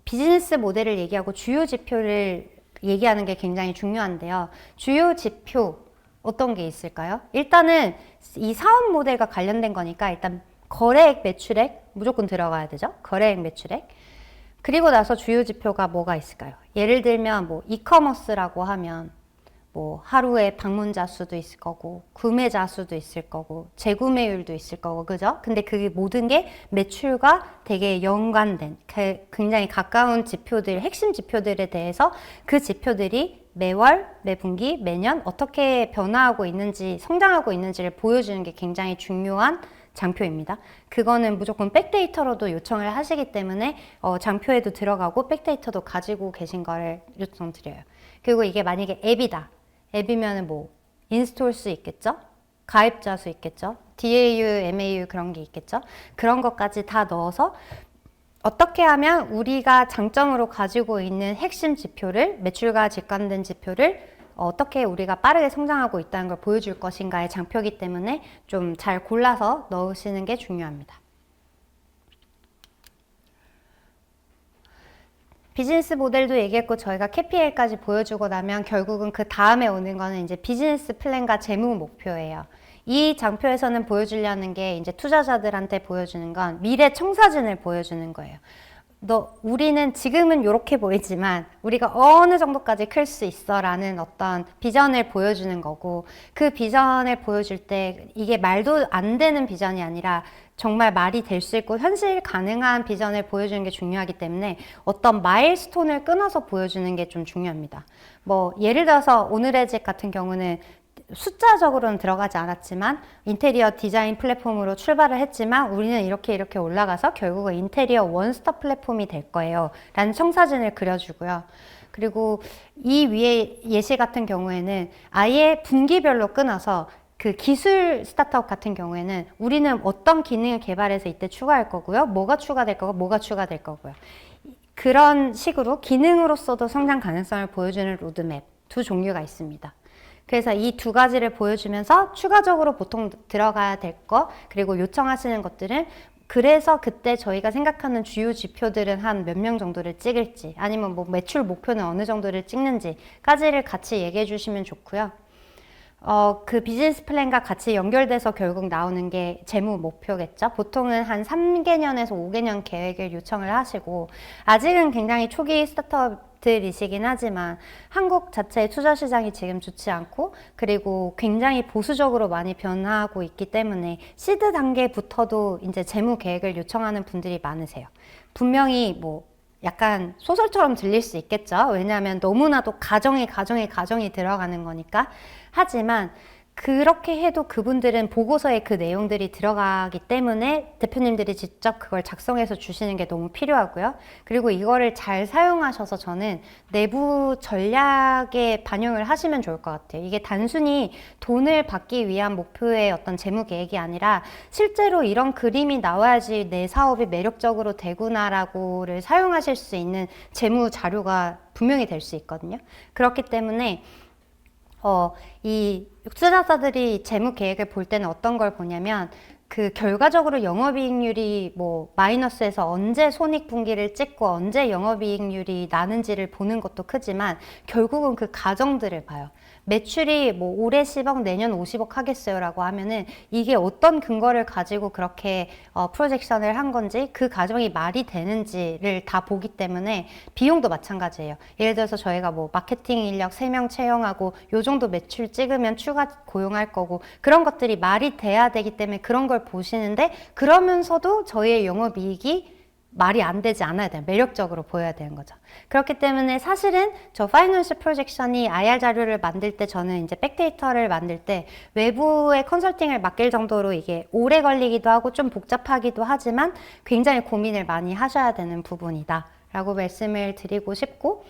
비즈니스 모델을 얘기하고 주요 지표를 얘기하는 게 굉장히 중요한데요. 주요 지표 어떤 게 있을까요? 일단은 이 사업 모델과 관련된 거니까 일단 거래액, 매출액 무조건 들어가야 되죠. 거래액, 매출액. 그리고 나서 주요 지표가 뭐가 있을까요? 예를 들면 뭐 이커머스라고 하면 뭐 하루에 방문자 수도 있을 거고, 구매자 수도 있을 거고, 재구매율도 있을 거고, 그죠? 근데 그게 모든 게 매출과 되게 연관된 굉장히 가까운 지표들, 핵심 지표들에 대해서 그 지표들이 매월, 매분기, 매년 어떻게 변화하고 있는지, 성장하고 있는지를 보여주는 게 굉장히 중요한 장표입니다. 그거는 무조건 백데이터로도 요청을 하시기 때문에 장표에도 들어가고 백데이터도 가지고 계신 거를 요청드려요. 그리고 이게 만약에 앱이다. 앱이면 뭐 인스톨 수 있겠죠? 가입자 수 있겠죠? DAU, MAU 그런 게 있겠죠? 그런 것까지 다 넣어서 어떻게 하면 우리가 장점으로 가지고 있는 핵심 지표를, 매출과 직관된 지표를 어떻게 우리가 빠르게 성장하고 있다는 걸 보여줄 것인가의 장표이기 때문에 좀 잘 골라서 넣으시는 게 중요합니다. 비즈니스 모델도 얘기했고 저희가 KPI까지 보여주고 나면 결국은 그 다음에 오는 거는 이제 비즈니스 플랜과 재무 목표예요. 이 장표에서는 보여주려는 게 이제 투자자들한테 보여주는 건 미래 청사진을 보여주는 거예요. 우리는 지금은 이렇게 보이지만 우리가 어느 정도까지 클 수 있어 라는 어떤 비전을 보여주는 거고, 그 비전을 보여줄 때 이게 말도 안 되는 비전이 아니라 정말 말이 될 수 있고 현실 가능한 비전을 보여주는 게 중요하기 때문에 어떤 마일스톤을 끊어서 보여주는 게 좀 중요합니다. 뭐 예를 들어서 오늘의 집 같은 경우는 숫자적으로는 들어가지 않았지만 인테리어 디자인 플랫폼으로 출발을 했지만 우리는 이렇게 올라가서 결국은 인테리어 원스톱 플랫폼이 될 거예요 라는 청사진을 그려주고요. 그리고 이 위에 예시 같은 경우에는 아예 분기별로 끊어서 그 기술 스타트업 같은 경우에는 우리는 어떤 기능을 개발해서 이때 추가할 거고요, 뭐가 추가될 거고 뭐가 추가될 거고요, 그런 식으로 기능으로서도 성장 가능성을 보여주는 로드맵 두 종류가 있습니다. 그래서 이 두 가지를 보여주면서 추가적으로 보통 들어가야 될 거, 그리고 요청하시는 것들은 그래서 그때 저희가 생각하는 주요 지표들은 한 몇 명 정도를 찍을지, 아니면 뭐 매출 목표는 어느 정도를 찍는지까지를 같이 얘기해 주시면 좋고요. 그 비즈니스 플랜과 같이 연결돼서 결국 나오는 게 재무 목표겠죠. 보통은 한 3개년에서 5개년 계획을 요청을 하시고, 아직은 굉장히 초기 스타트업들이시긴 하지만 한국 자체의 투자 시장이 지금 좋지 않고, 그리고 굉장히 보수적으로 많이 변화하고 있기 때문에 시드 단계부터도 이제 재무 계획을 요청하는 분들이 많으세요. 분명히 뭐 약간 소설처럼 들릴 수 있겠죠. 왜냐하면 너무나도 가정이 들어가는 거니까. 하지만 그렇게 해도 그분들은 보고서에 그 내용들이 들어가기 때문에 대표님들이 직접 그걸 작성해서 주시는 게 너무 필요하고요. 그리고 이거를 잘 사용하셔서 저는 내부 전략에 반영을 하시면 좋을 것 같아요. 이게 단순히 돈을 받기 위한 목표의 어떤 재무 계획이 아니라 실제로 이런 그림이 나와야지 내 사업이 매력적으로 되구나라고를 사용하실 수 있는 재무 자료가 분명히 될 수 있거든요. 그렇기 때문에 이 투자자들이 재무 계획을 볼 때는 어떤 걸 보냐면, 그 결과적으로 영업이익률이 뭐 마이너스에서 언제 손익분기를 찍고 언제 영업이익률이 나는지를 보는 것도 크지만 결국은 그 가정들을 봐요. 매출이 뭐 올해 10억 내년 50억 하겠어요 라고 하면은 이게 어떤 근거를 가지고 그렇게 프로젝션을 한 건지, 그 가정이 말이 되는지를 다 보기 때문에 비용도 마찬가지예요. 예를 들어서 저희가 뭐 마케팅 인력 3명 채용하고 요 정도 매출 찍으면 추가 고용할 거고, 그런 것들이 말이 돼야 되기 때문에 그런 걸 보시는데, 그러면서도 저희의 영업이익이 말이 안 되지 않아야 돼요. 매력적으로 보여야 되는 거죠. 그렇기 때문에 사실은 저 파이낸셜 프로젝션이 IR 자료를 만들 때, 저는 이제 백데이터를 만들 때 외부의 컨설팅을 맡길 정도로 이게 오래 걸리기도 하고 좀 복잡하기도 하지만 굉장히 고민을 많이 하셔야 되는 부분이다 라고 말씀을 드리고 싶고,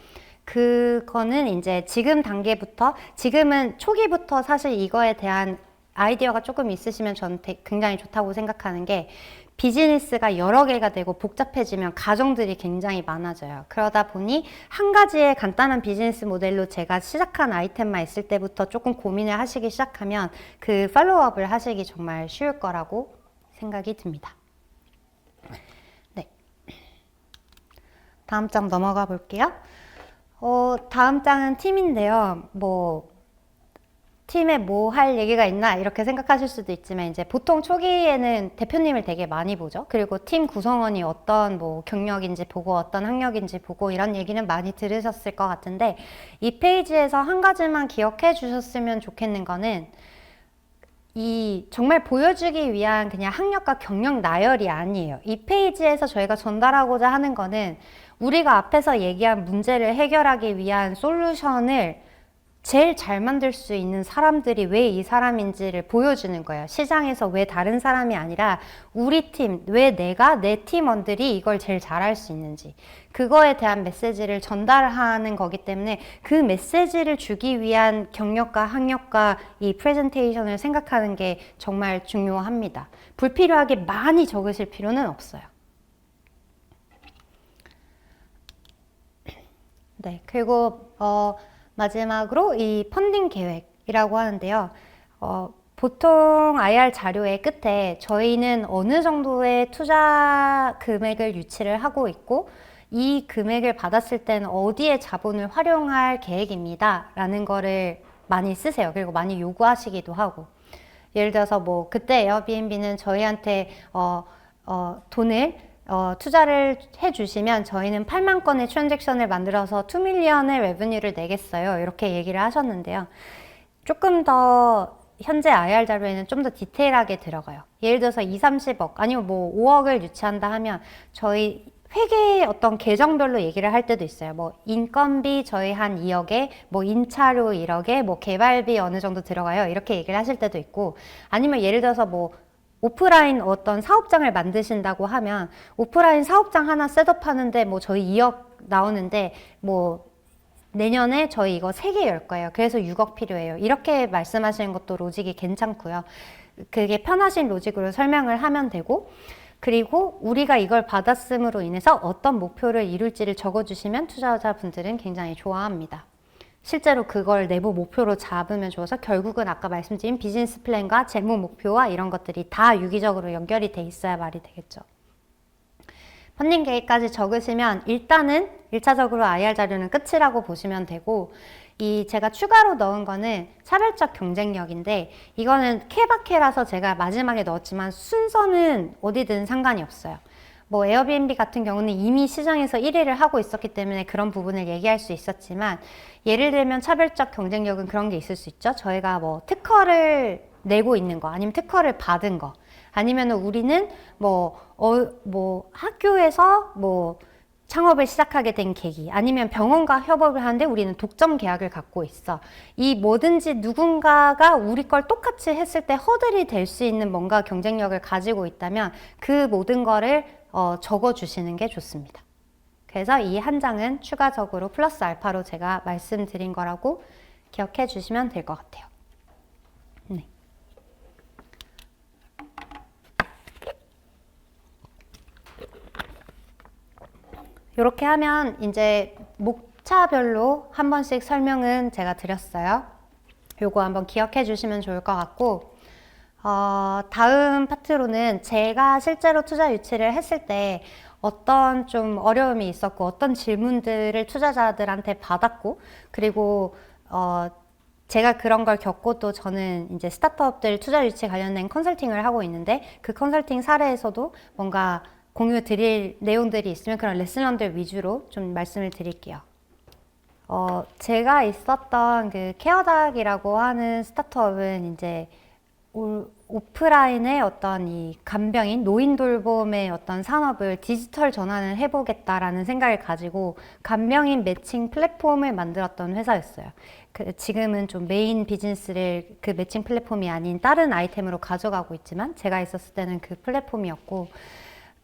그거는 이제 지금 단계부터, 지금은 초기부터 사실 이거에 대한 아이디어가 조금 있으시면 저는 굉장히 좋다고 생각하는 게, 비즈니스가 여러 개가 되고 복잡해지면 가정들이 굉장히 많아져요. 그러다 보니 한 가지의 간단한 비즈니스 모델로 제가 시작한 아이템만 있을 때부터 조금 고민을 하시기 시작하면 그 팔로우업을 하시기 정말 쉬울 거라고 생각이 듭니다. 네. 다음 장 넘어가 볼게요. 다음 장은 팀인데요. 팀에 뭐 할 얘기가 있나 이렇게 생각하실 수도 있지만, 이제 보통 초기에는 대표님을 되게 많이 보죠. 그리고 팀 구성원이 어떤 뭐 경력인지 보고 어떤 학력인지 보고 이런 얘기는 많이 들으셨을 것 같은데, 이 페이지에서 한 가지만 기억해 주셨으면 좋겠는 거는, 이 정말 보여주기 위한 그냥 학력과 경력 나열이 아니에요. 이 페이지에서 저희가 전달하고자 하는 거는 우리가 앞에서 얘기한 문제를 해결하기 위한 솔루션을 제일 잘 만들 수 있는 사람들이 왜 이 사람인지를 보여주는 거예요. 시장에서 왜 다른 사람이 아니라 우리 팀, 왜 내 팀원들이 이걸 제일 잘할 수 있는지, 그거에 대한 메시지를 전달하는 거기 때문에 그 메시지를 주기 위한 경력과 학력과 이 프레젠테이션을 생각하는 게 정말 중요합니다. 불필요하게 많이 적으실 필요는 없어요. 네, 그리고 마지막으로 이 펀딩 계획이라고 하는데요. 보통 IR 자료의 끝에 저희는 어느 정도의 투자 금액을 유치를 하고 있고, 이 금액을 받았을 때는 어디에 자본을 활용할 계획입니다 라는 거를 많이 쓰세요. 그리고 많이 요구하시기도 하고, 예를 들어서 뭐 그때 에어비앤비는 저희한테 돈을 투자를 해주시면 저희는 8만 건의 트랜잭션을 만들어서 2밀리언의 레버뉴를 내겠어요. 이렇게 얘기를 하셨는데요. 조금 더 현재 IR 자료에는 좀 더 디테일하게 들어가요. 예를 들어서 2, 30억 아니면 뭐 5억을 유치한다 하면 저희 회계 어떤 계정별로 얘기를 할 때도 있어요. 뭐 인건비 저희 한 2억에 뭐 임차료 1억에 뭐 개발비 어느 정도 들어가요. 이렇게 얘기를 하실 때도 있고, 아니면 예를 들어서 뭐 오프라인 어떤 사업장을 만드신다고 하면 오프라인 사업장 하나 셋업하는데 뭐 저희 2억 나오는데 뭐 내년에 저희 이거 3개 열 거예요. 그래서 6억 필요해요. 이렇게 말씀하시는 것도 로직이 괜찮고요. 그게 편하신 로직으로 설명을 하면 되고, 그리고 우리가 이걸 받았음으로 인해서 어떤 목표를 이룰지를 적어주시면 투자자분들은 굉장히 좋아합니다. 실제로 그걸 내부 목표로 잡으면 좋아서 결국은 아까 말씀드린 비즈니스 플랜과 재무 목표와 이런 것들이 다 유기적으로 연결이 돼 있어야 말이 되겠죠. 펀딩 계획까지 적으시면 일단은 1차적으로 IR 자료는 끝이라고 보시면 되고, 이 제가 추가로 넣은 거는 차별적 경쟁력인데, 이거는 케바케라서 제가 마지막에 넣었지만 순서는 어디든 상관이 없어요. 뭐 에어비앤비 같은 경우는 이미 시장에서 1위를 하고 있었기 때문에 그런 부분을 얘기할 수 있었지만, 예를 들면 차별적 경쟁력은 그런 게 있을 수 있죠. 저희가 뭐 특허를 내고 있는 거, 아니면 특허를 받은 거, 아니면 우리는 뭐 학교에서 뭐 창업을 시작하게 된 계기, 아니면 병원과 협업을 하는데 우리는 독점 계약을 갖고 있어. 이 뭐든지 누군가가 우리 걸 똑같이 했을 때 허들이 될 수 있는 뭔가 경쟁력을 가지고 있다면 그 모든 거를 적어주시는 게 좋습니다. 그래서 이 한 장은 추가적으로 플러스 알파로 제가 말씀드린 거라고 기억해 주시면 될 것 같아요. 네. 이렇게 하면 이제 목차별로 한 번씩 설명은 제가 드렸어요. 요거 한번 기억해 주시면 좋을 것 같고, 다음 파트로는 제가 실제로 투자 유치를 했을 때 어떤 좀 어려움이 있었고 어떤 질문들을 투자자들한테 받았고, 그리고 제가 그런 걸 겪고 또 저는 이제 스타트업들 투자 유치 관련된 컨설팅을 하고 있는데, 그 컨설팅 사례에서도 뭔가 공유 드릴 내용들이 있으면 그런 레슨런들 위주로 좀 말씀을 드릴게요. 제가 있었던 그 케어닥이라고 하는 스타트업은 이제 오프라인의 어떤 이 간병인, 노인 돌봄의 어떤 산업을 디지털 전환을 해보겠다라는 생각을 가지고 간병인 매칭 플랫폼을 만들었던 회사였어요. 지금은 좀 메인 비즈니스를 그 매칭 플랫폼이 아닌 다른 아이템으로 가져가고 있지만, 제가 있었을 때는 그 플랫폼이었고,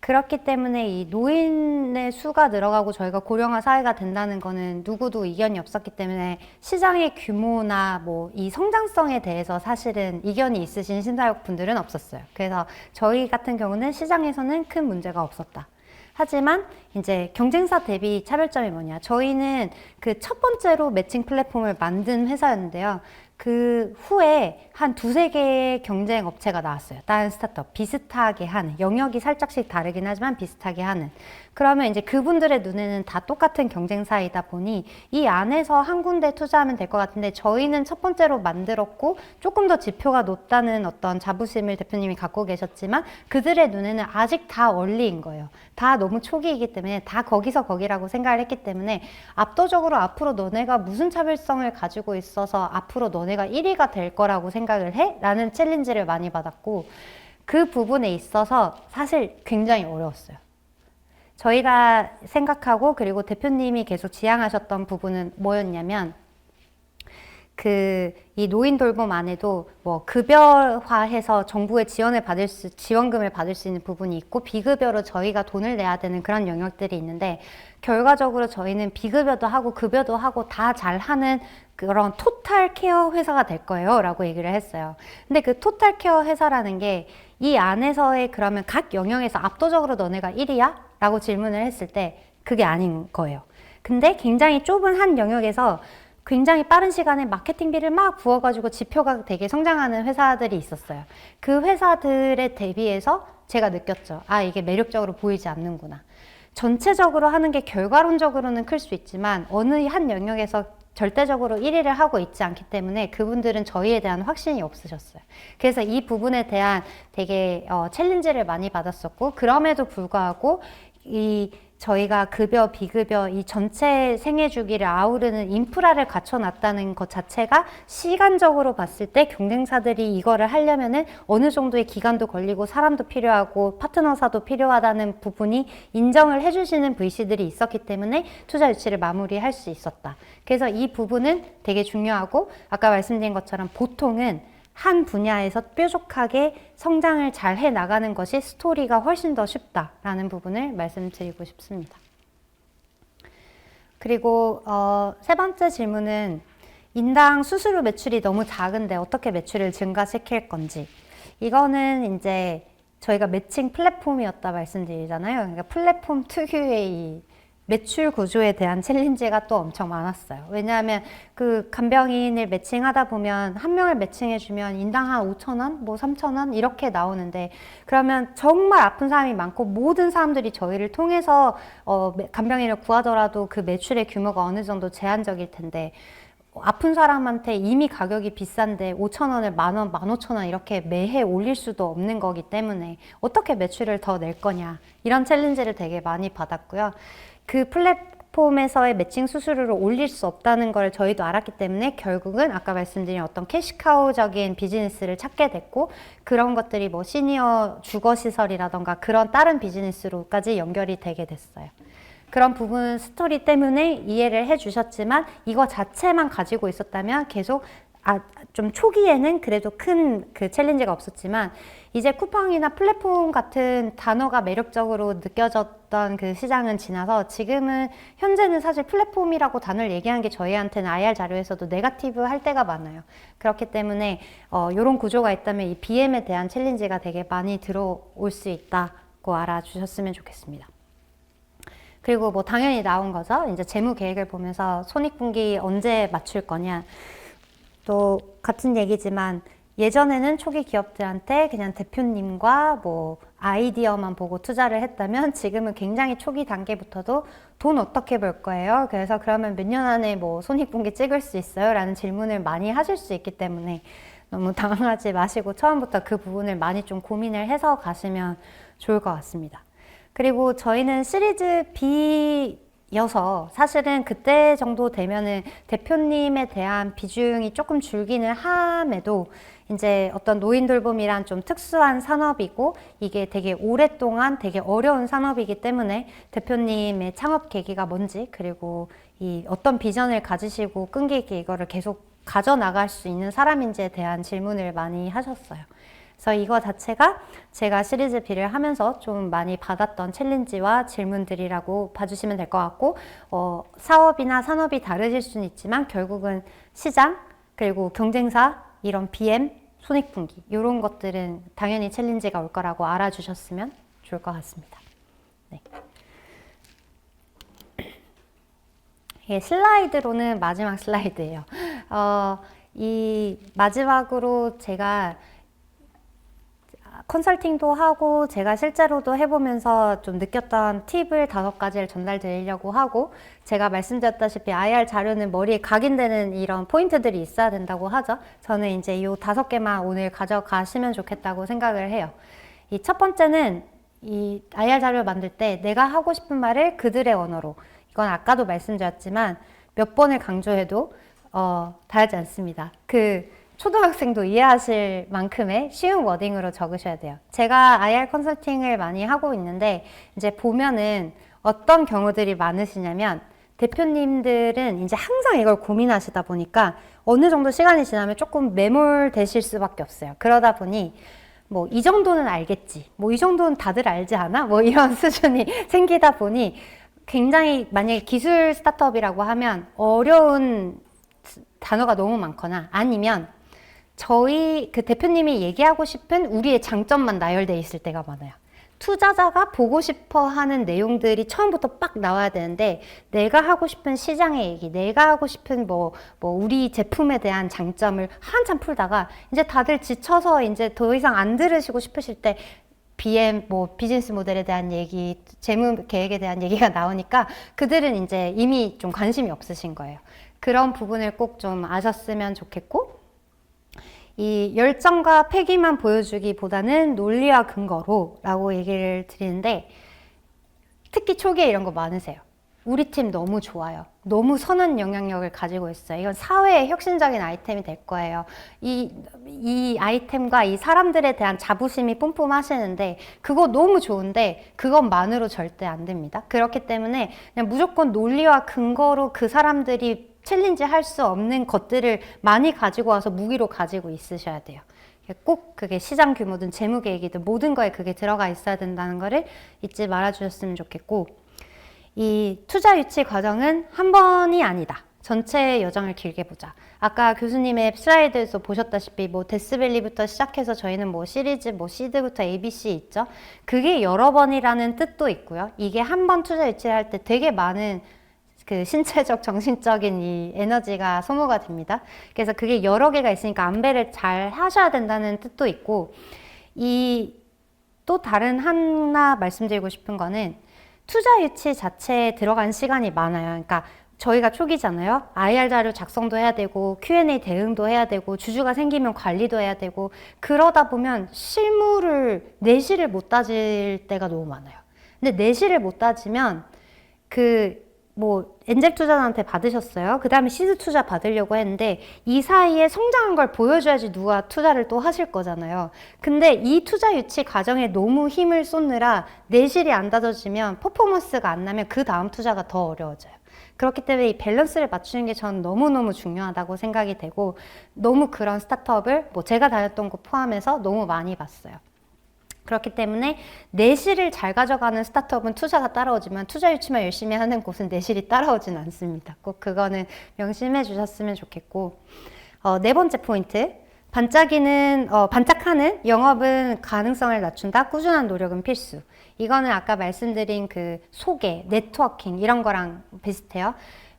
그렇기 때문에 이 노인의 수가 늘어가고 저희가 고령화 사회가 된다는 거는 누구도 이견이 없었기 때문에 시장의 규모나 뭐 이 성장성에 대해서 사실은 이견이 있으신 심사역 분들은 없었어요. 그래서 저희 같은 경우는 시장에서는 큰 문제가 없었다. 하지만 이제 경쟁사 대비 차별점이 뭐냐, 저희는 그 첫 번째로 매칭 플랫폼을 만든 회사였는데요. 그 후에 한 2-3개의 경쟁 업체가 나왔어요. 다른 스타트업 비슷하게 하는, 영역이 살짝씩 다르긴 하지만 비슷하게 하는. 그러면 이제 그분들의 눈에는 다 똑같은 경쟁사이다 보니 이 안에서 한 군데 투자하면 될 것 같은데, 저희는 첫 번째로 만들었고 조금 더 지표가 높다는 어떤 자부심을 대표님이 갖고 계셨지만, 그들의 눈에는 아직 다 얼리인 거예요. 다 너무 초기이기 때문에 다 거기서 거기라고 생각을 했기 때문에, 압도적으로 앞으로 너네가 무슨 차별성을 가지고 있어서 앞으로 너네가 1위가 될 거라고 생각을 해? 라는 챌린지를 많이 받았고, 그 부분에 있어서 사실 굉장히 어려웠어요. 저희가 생각하고 그리고 대표님이 계속 지향하셨던 부분은 뭐였냐면, 이 노인 돌봄 안에도 뭐 급여화해서 정부의 지원금을 받을 수 있는 부분이 있고, 비급여로 저희가 돈을 내야 되는 그런 영역들이 있는데, 결과적으로 저희는 비급여도 하고 급여도 하고 다 잘하는 그런 토탈 케어 회사가 될 거예요 라고 얘기를 했어요. 근데 그 토탈 케어 회사라는 게 이 안에서의 그러면 각 영역에서 압도적으로 너네가 1위야? 라고 질문을 했을 때 그게 아닌 거예요. 근데 굉장히 좁은 한 영역에서 굉장히 빠른 시간에 마케팅비를 막 부어가지고 지표가 되게 성장하는 회사들이 있었어요. 그 회사들에 대비해서 제가 느꼈죠. 아, 이게 매력적으로 보이지 않는구나. 전체적으로 하는 게 결과론적으로는 클 수 있지만 어느 한 영역에서 절대적으로 1위를 하고 있지 않기 때문에 그분들은 저희에 대한 확신이 없으셨어요. 그래서 이 부분에 대한 되게 챌린지를 많이 받았었고, 그럼에도 불구하고 이 저희가 급여, 비급여 이 전체 생애 주기를 아우르는 인프라를 갖춰놨다는 것 자체가 시간적으로 봤을 때 경쟁사들이 이거를 하려면은 어느 정도의 기간도 걸리고 사람도 필요하고 파트너사도 필요하다는 부분이 인정을 해주시는 VC들이 있었기 때문에 투자 유치를 마무리할 수 있었다. 그래서 이 부분은 되게 중요하고, 아까 말씀드린 것처럼 보통은 한 분야에서 뾰족하게 성장을 잘 해나가는 것이 스토리가 훨씬 더 쉽다라는 부분을 말씀드리고 싶습니다. 그리고 세 번째 질문은 인당 수수료 매출이 너무 작은데 어떻게 매출을 증가시킬 건지. 이거는 이제 저희가 매칭 플랫폼이었다 말씀드리잖아요. 그러니까 플랫폼 특유의 이 매출 구조에 대한 챌린지가 또 엄청 많았어요. 왜냐하면 그 간병인을 매칭하다 보면 한 명을 매칭해주면 인당 한 5,000원, 뭐 3,000원 이렇게 나오는데, 그러면 정말 아픈 사람이 많고 모든 사람들이 저희를 통해서 간병인을 구하더라도 그 매출의 규모가 어느 정도 제한적일 텐데, 아픈 사람한테 이미 가격이 비싼데 5,000원을 만원, 15,000원 이렇게 매해 올릴 수도 없는 거기 때문에 어떻게 매출을 더 낼 거냐, 이런 챌린지를 되게 많이 받았고요. 그 플랫폼에서의 매칭 수수료를 올릴 수 없다는 걸 저희도 알았기 때문에 결국은 아까 말씀드린 어떤 캐시카우적인 비즈니스를 찾게 됐고, 그런 것들이 뭐 시니어 주거시설이라던가 그런 다른 비즈니스로까지 연결이 되게 됐어요. 그런 부분 스토리 때문에 이해를 해주셨지만, 이거 자체만 가지고 있었다면 계속 좀 초기에는 그래도 큰 그 챌린지가 없었지만, 이제 쿠팡이나 플랫폼 같은 단어가 매력적으로 느껴졌던 그 시장은 지나서 지금은 현재는 사실 플랫폼이라고 단어를 얘기하는 게 저희한테는 IR 자료에서도 네거티브 할 때가 많아요. 그렇기 때문에 이런 구조가 있다면 이 BM에 대한 챌린지가 되게 많이 들어올 수 있다고 알아주셨으면 좋겠습니다. 그리고 뭐 당연히 나온 거죠. 이제 재무 계획을 보면서 손익분기 언제 맞출 거냐. 또 같은 얘기지만 예전에는 초기 기업들한테 그냥 대표님과 뭐 아이디어만 보고 투자를 했다면 지금은 굉장히 초기 단계부터도 돈 어떻게 벌 거예요? 그래서 그러면 몇 년 안에 뭐 손익분기 찍을 수 있어요? 라는 질문을 많이 하실 수 있기 때문에 너무 당황하지 마시고 처음부터 그 부분을 많이 좀 고민을 해서 가시면 좋을 것 같습니다. 그리고 저희는 시리즈 B여서 사실은 그때 정도 되면은 대표님에 대한 비중이 조금 줄기는 함에도 이제 어떤 노인 돌봄이란 좀 특수한 산업이고 이게 되게 오랫동안 되게 어려운 산업이기 때문에 대표님의 창업 계기가 뭔지, 그리고 이 어떤 비전을 가지시고 끈기 있게 이거를 계속 가져나갈 수 있는 사람인지에 대한 질문을 많이 하셨어요. 그래서 이거 자체가 제가 시리즈 B를 하면서 좀 많이 받았던 챌린지와 질문들이라고 봐주시면 될 것 같고, 사업이나 산업이 다르실 수는 있지만 결국은 시장, 그리고 경쟁사, 이런 BM, 손익분기 이런 것들은 당연히 챌린지가 올 거라고 알아주셨으면 좋을 것 같습니다. 네. 예, 슬라이드로는 마지막 슬라이드예요. 이 마지막으로 제가 컨설팅도 하고 제가 실제로도 해보면서 좀 느꼈던 팁을 5가지를 전달드리려고 하고, 제가 말씀드렸다시피 IR 자료는 머리에 각인되는 이런 포인트들이 있어야 된다고 하죠. 저는 이제 이 5개만 오늘 가져가시면 좋겠다고 생각을 해요. 이 첫 번째는 이 IR 자료를 만들 때 내가 하고 싶은 말을 그들의 언어로, 이건 아까도 말씀드렸지만 몇 번을 강조해도 다르지 않습니다. 초등학생도 이해하실 만큼의 쉬운 워딩으로 적으셔야 돼요. 제가 IR 컨설팅을 많이 하고 있는데 이제 보면은 어떤 경우들이 많으시냐면, 대표님들은 이제 항상 이걸 고민하시다 보니까 어느 정도 시간이 지나면 조금 매몰되실 수밖에 없어요. 그러다 보니 뭐 이 정도는 알겠지, 뭐 이 정도는 다들 알지 않아? 뭐 이런 수준이 생기다 보니 굉장히, 만약에 기술 스타트업이라고 하면 어려운 단어가 너무 많거나 아니면 저희 그 대표님이 얘기하고 싶은 우리의 장점만 나열되어 있을 때가 많아요. 투자자가 보고 싶어 하는 내용들이 처음부터 빡 나와야 되는데, 내가 하고 싶은 시장의 얘기, 내가 하고 싶은 뭐 우리 제품에 대한 장점을 한참 풀다가 이제 다들 지쳐서 이제 더 이상 안 들으시고 싶으실 때 BM, 뭐 비즈니스 모델에 대한 얘기, 재무 계획에 대한 얘기가 나오니까 그들은 이제 이미 좀 관심이 없으신 거예요. 그런 부분을 꼭 좀 아셨으면 좋겠고, 이 열정과 패기만 보여주기보다는 논리와 근거로 라고 얘기를 드리는데, 특히 초기에 이런 거 많으세요. 우리 팀 너무 좋아요. 너무 선한 영향력을 가지고 있어요. 이건 사회의 혁신적인 아이템이 될 거예요. 이 아이템과 이 사람들에 대한 자부심이 뿜뿜하시는데 그거 너무 좋은데 그것만으로 절대 안 됩니다. 그렇기 때문에 그냥 무조건 논리와 근거로 그 사람들이 챌린지 할 수 없는 것들을 많이 가지고 와서 무기로 가지고 있으셔야 돼요. 꼭 그게 시장 규모든 재무 계획이든 모든 거에 그게 들어가 있어야 된다는 거를 잊지 말아 주셨으면 좋겠고, 이 투자 유치 과정은 한 번이 아니다. 전체 여정을 길게 보자. 아까 교수님의 슬라이드에서 보셨다시피 뭐 데스밸리부터 시작해서 저희는 뭐 시리즈 뭐 시드부터 ABC 있죠. 그게 여러 번이라는 뜻도 있고요. 이게 한 번 투자 유치를 할 때 되게 많은 그 신체적, 정신적인 이 에너지가 소모가 됩니다. 그래서 그게 여러 개가 있으니까 안배를 잘 하셔야 된다는 뜻도 있고, 이 또 다른 하나 말씀드리고 싶은 거는 투자 유치 자체에 들어간 시간이 많아요. 그러니까 저희가 초기잖아요. IR 자료 작성도 해야 되고 Q&A 대응도 해야 되고 주주가 생기면 관리도 해야 되고, 그러다 보면 실무를 내실을 못 따질 때가 너무 많아요. 근데 내실을 못 따지면 뭐 엔젤 투자자한테 받으셨어요. 그 다음에 시드 투자 받으려고 했는데 이 사이에 성장한 걸 보여줘야지 누가 투자를 또 하실 거잖아요. 근데 이 투자 유치 과정에 너무 힘을 쏟느라 내실이 안 다져지면 퍼포먼스가 안 나면 그 다음 투자가 더 어려워져요. 그렇기 때문에 이 밸런스를 맞추는 게 저는 너무너무 중요하다고 생각이 되고, 너무 그런 스타트업을 뭐 제가 다녔던 곳 포함해서 너무 많이 봤어요. 그렇기 때문에 내실을 잘 가져가는 스타트업은 투자가 따라오지만 투자 유치만 열심히 하는 곳은 내실이 따라오진 않습니다. 꼭 그거는 명심해 주셨으면 좋겠고, 네 번째 포인트. 반짝하는 영업은 가능성을 낮춘다. 꾸준한 노력은 필수. 이거는 아까 말씀드린 그 소개, 네트워킹 이런 거랑 비슷해요.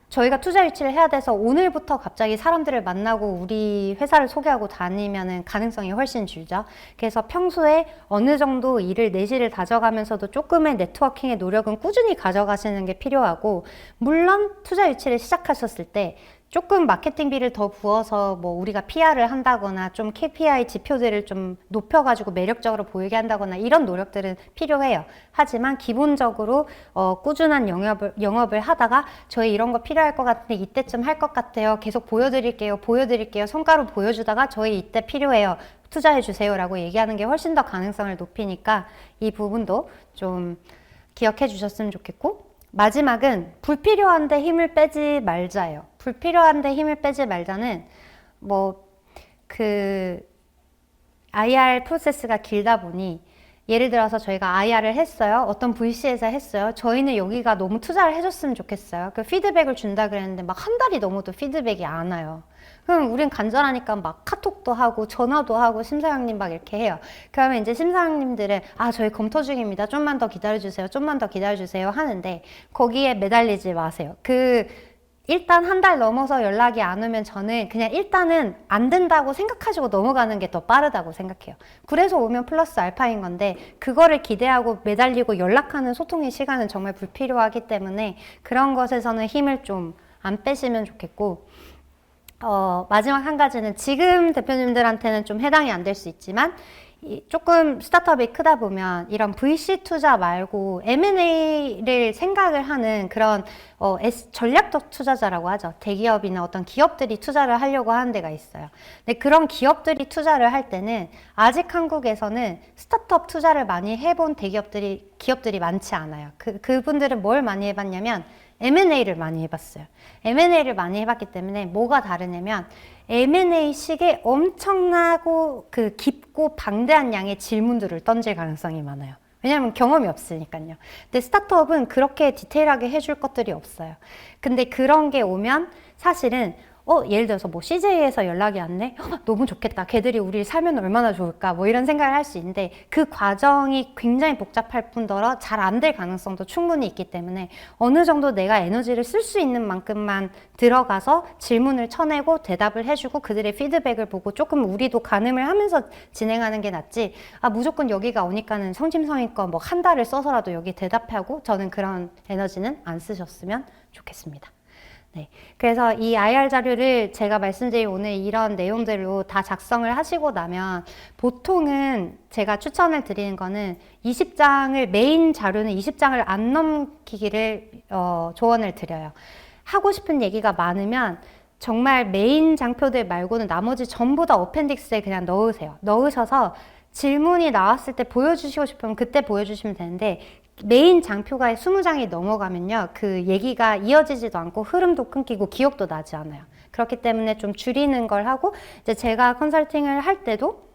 저희가 투자 유치를 해야 돼서 오늘부터 갑자기 사람들을 만나고 우리 회사를 소개하고 다니면은 가능성이 훨씬 줄죠. 그래서 평소에 어느 정도 일을 내실을 다져가면서도 조금의 네트워킹의 노력은 꾸준히 가져가시는 게 필요하고, 물론 투자 유치를 시작하셨을 때 조금 마케팅비를 더 부어서 뭐 우리가 PR을 한다거나 좀 KPI 지표들을 좀 높여가지고 매력적으로 보이게 한다거나 이런 노력들은 필요해요. 하지만 기본적으로 꾸준한 영업을 하다가 저희 이런 거 필요할 것 같은데 이때쯤 할 것 같아요. 계속 보여드릴게요. 손가락 보여주다가 저희 이때 필요해요. 투자해주세요 라고 얘기하는 게 훨씬 더 가능성을 높이니까 이 부분도 좀 기억해 주셨으면 좋겠고, 마지막은 불필요한데 힘을 빼지 말자예요. 불필요한데 힘을 빼지 말자는 IR 프로세스가 길다 보니, 예를 들어서 저희가 IR을 했어요. 어떤 VC에서 했어요. 저희는 여기가 너무 투자를 해줬으면 좋겠어요. 그 피드백을 준다 그랬는데 막 한 달이 넘어도 피드백이 안 와요. 그럼 우린 간절하니까 막 카톡도 하고 전화도 하고 심사장님 막 이렇게 해요. 그러면 이제 심사장님들은 저희 검토 중입니다. 좀만 더 기다려주세요. 좀만 더 기다려주세요 하는데 거기에 매달리지 마세요. 일단 한 달 넘어서 연락이 안 오면 저는 그냥 일단은 안 된다고 생각하시고 넘어가는 게 더 빠르다고 생각해요. 그래서 오면 플러스 알파인 건데 그거를 기대하고 매달리고 연락하는 소통의 시간은 정말 불필요하기 때문에 그런 것에서는 힘을 좀 안 빼시면 좋겠고, 마지막 한 가지는 지금 대표님들한테는 좀 해당이 안 될 수 있지만 조금 스타트업이 크다 보면 이런 VC 투자 말고 M&A를 생각을 하는 그런 전략적 투자자라고 하죠. 대기업이나 어떤 기업들이 투자를 하려고 하는 데가 있어요. 근데 그런 기업들이 투자를 할 때는 아직 한국에서는 스타트업 투자를 많이 해본 기업들이 많지 않아요. 그분들은 뭘 많이 해봤냐면 M&A를 많이 해봤어요. M&A를 많이 해봤기 때문에 뭐가 다르냐면 M&A식의 엄청나고 깊고 방대한 양의 질문들을 던질 가능성이 많아요. 왜냐하면 경험이 없으니까요. 근데 스타트업은 그렇게 디테일하게 해줄 것들이 없어요. 근데 그런 게 오면 사실은 예를 들어서 뭐 CJ에서 연락이 왔네? 너무 좋겠다. 걔들이 우리를 살면 얼마나 좋을까? 뭐 이런 생각을 할 수 있는데 그 과정이 굉장히 복잡할 뿐더러 잘 안 될 가능성도 충분히 있기 때문에 어느 정도 내가 에너지를 쓸 수 있는 만큼만 들어가서 질문을 쳐내고 대답을 해주고 그들의 피드백을 보고 조금 우리도 가늠을 하면서 진행하는 게 낫지, 무조건 여기가 오니까는 성심성의껏 뭐 한 달을 써서라도 여기 대답하고, 저는 그런 에너지는 안 쓰셨으면 좋겠습니다. 네. 그래서 이 IR 자료를 제가 말씀드린 오늘 이런 내용들로 다 작성을 하시고 나면 보통은 제가 추천을 드리는 거는 20장을, 메인 자료는 20장을 안 넘기기를 조언을 드려요. 하고 싶은 얘기가 많으면 정말 메인 장표들 말고는 나머지 전부 다 어펜딕스에 그냥 넣으세요. 넣으셔서 질문이 나왔을 때 보여주시고 싶으면 그때 보여주시면 되는데 메인 장표가 20장이 넘어가면요, 그 얘기가 이어지지도 않고 흐름도 끊기고 기억도 나지 않아요. 그렇기 때문에 좀 줄이는 걸 하고, 이제 제가 컨설팅을 할 때도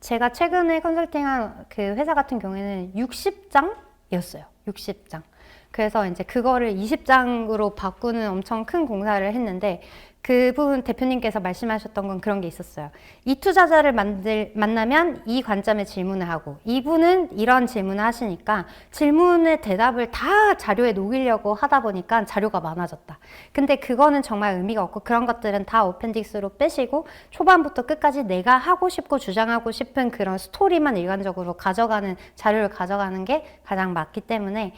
제가 최근에 컨설팅한 그 회사 같은 경우에는 60장이었어요. 60장. 그래서 이제 그거를 20장으로 바꾸는 엄청 큰 공사를 했는데, 그분 대표님께서 말씀하셨던 건 그런 게 있었어요. 이 투자자를 만나면 이 관점의 질문을 하고, 이분은 이런 질문을 하시니까 질문의 대답을 다 자료에 녹이려고 하다 보니까 자료가 많아졌다. 근데 그거는 정말 의미가 없고, 그런 것들은 다 어펜딕스로 빼시고 초반부터 끝까지 내가 하고 싶고 주장하고 싶은 그런 스토리만 일관적으로 가져가는, 자료를 가져가는 게 가장 맞기 때문에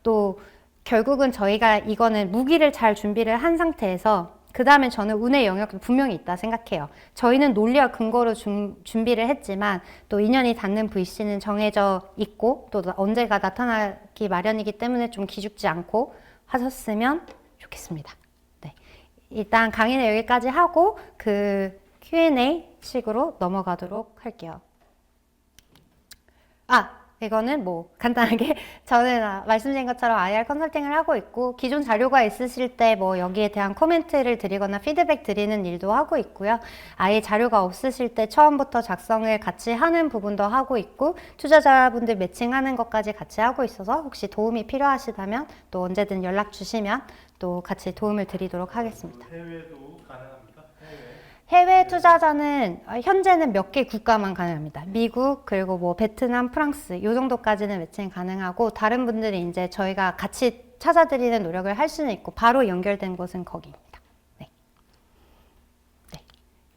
또 결국은 저희가 이거는 무기를 잘 준비를 한 상태에서 그 다음에 저는 운의 영역도 분명히 있다 생각해요. 저희는 논리와 근거로 준비를 했지만 또 인연이 닿는 VC는 정해져 있고 또 언제가 나타나기 마련이기 때문에 좀 기죽지 않고 하셨으면 좋겠습니다. 네. 일단 강의는 여기까지 하고 그 Q&A 식으로 넘어가도록 할게요. 이거는 뭐 간단하게 저는 말씀드린 것처럼 IR 컨설팅을 하고 있고 기존 자료가 있으실 때 뭐 여기에 대한 코멘트를 드리거나 피드백 드리는 일도 하고 있고요. 아예 자료가 없으실 때 처음부터 작성을 같이 하는 부분도 하고 있고 투자자분들 매칭하는 것까지 같이 하고 있어서 혹시 도움이 필요하시다면 또 언제든 연락 주시면 또 같이 도움을 드리도록 하겠습니다. 해외도 가능합니까? 해외 투자자는 현재는 몇 개 국가만 가능합니다. 미국, 그리고 뭐 베트남, 프랑스 이 정도까지는 매칭 가능하고 다른 분들이 이제 저희가 같이 찾아드리는 노력을 할 수는 있고 바로 연결된 곳은 거기입니다. 네.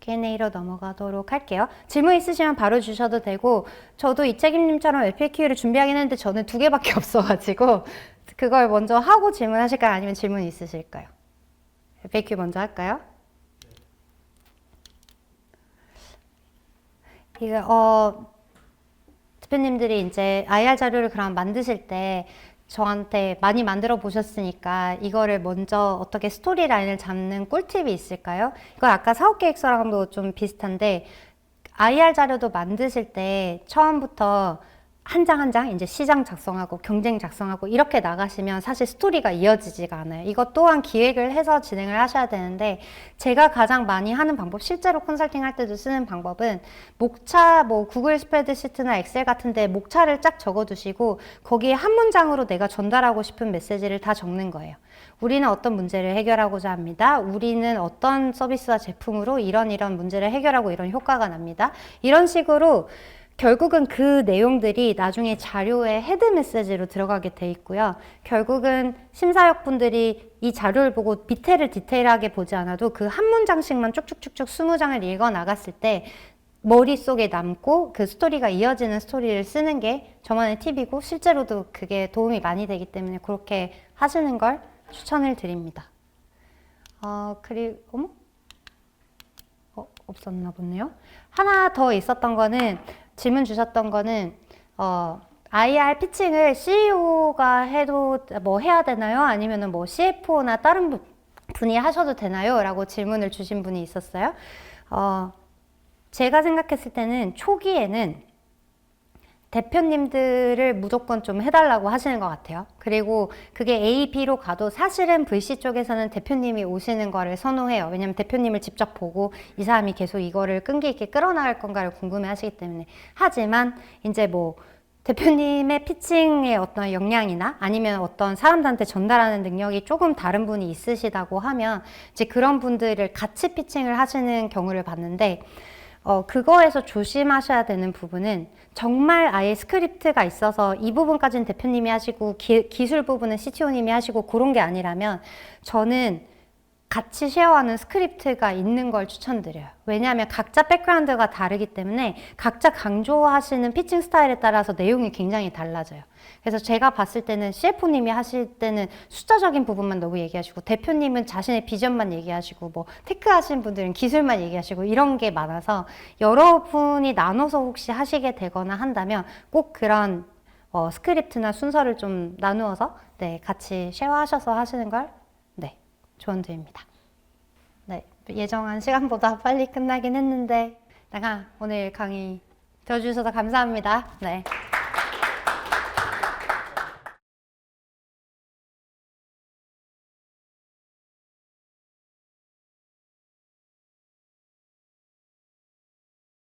Q&A로 넘어가도록 할게요. 질문 있으시면 바로 주셔도 되고 저도 이책임님처럼 FAQ를 준비하긴 했는데 저는 2개밖에 없어가지고 그걸 먼저 하고 질문하실까요? 아니면 질문 있으실까요? FAQ 먼저 할까요? 대표님들이 이제 IR 자료를 그럼 만드실 때 저한테 많이 만들어 보셨으니까 이거를 먼저 어떻게 스토리 라인을 잡는 꿀팁이 있을까요? 이거 아까 사업계획서랑도 좀 비슷한데 IR 자료도 만드실 때 처음부터 한 장 한 장 이제 시장 작성하고 경쟁 작성하고 이렇게 나가시면 사실 스토리가 이어지지가 않아요. 이것 또한 기획을 해서 진행을 하셔야 되는데 제가 가장 많이 하는 방법, 실제로 컨설팅 할 때도 쓰는 방법은 목차, 뭐 구글 스프레드시트나 엑셀 같은데 목차를 쫙 적어두시고 거기에 한 문장으로 내가 전달하고 싶은 메시지를 다 적는 거예요. 우리는 어떤 문제를 해결하고자 합니다. 우리는 어떤 서비스와 제품으로 이런 문제를 해결하고 이런 효과가 납니다. 이런 식으로 결국은 그 내용들이 나중에 자료의 헤드 메시지로 들어가게 돼 있고요. 결국은 심사역분들이 이 자료를 보고 밑에를 디테일하게 보지 않아도 그 한 문장씩만 쭉쭉쭉쭉 20장을 읽어 나갔을 때 머릿속에 남고 그 스토리가 이어지는 스토리를 쓰는 게 저만의 팁이고 실제로도 그게 도움이 많이 되기 때문에 그렇게 하시는 걸 추천을 드립니다. 그리고 없었나 보네요. 하나 더 있었던 거는 질문 주셨던 거는 IR 피칭을 CEO가 해도 뭐 해야 되나요? 아니면은 뭐 CFO나 다른 분이 하셔도 되나요? 라고 질문을 주신 분이 있었어요. 제가 생각했을 때는 초기에는 대표님들을 무조건 좀 해달라고 하시는 것 같아요. 그리고 그게 A, B로 가도 사실은 VC 쪽에서는 대표님이 오시는 거를 선호해요. 왜냐면 대표님을 직접 보고 이 사람이 계속 이거를 끈기 있게 끌어나갈 건가를 궁금해 하시기 때문에. 하지만 이제 뭐 대표님의 피칭의 어떤 역량이나 아니면 어떤 사람들한테 전달하는 능력이 조금 다른 분이 있으시다고 하면 이제 그런 분들을 같이 피칭을 하시는 경우를 봤는데 그거에서 조심하셔야 되는 부분은 정말 아예 스크립트가 있어서 이 부분까지는 대표님이 하시고 기술 부분은 CTO님이 하시고 그런 게 아니라면 저는 같이 쉐어하는 스크립트가 있는 걸 추천드려요. 왜냐하면 각자 백그라운드가 다르기 때문에 각자 강조하시는 피칭 스타일에 따라서 내용이 굉장히 달라져요. 그래서 제가 봤을 때는 CFO님이 하실 때는 숫자적인 부분만 너무 얘기하시고, 대표님은 자신의 비전만 얘기하시고, 뭐 테크 하시는 분들은 기술만 얘기하시고, 이런 게 많아서 여러분이 나눠서 혹시 하시게 되거나 한다면 꼭 그런 스크립트나 순서를 좀 나누어서 네, 같이 쉐어하셔서 하시는 걸 네, 조언드립니다. 네, 예정한 시간보다 빨리 끝나긴 했는데 내가 오늘 강의 들어주셔서 감사합니다. 네.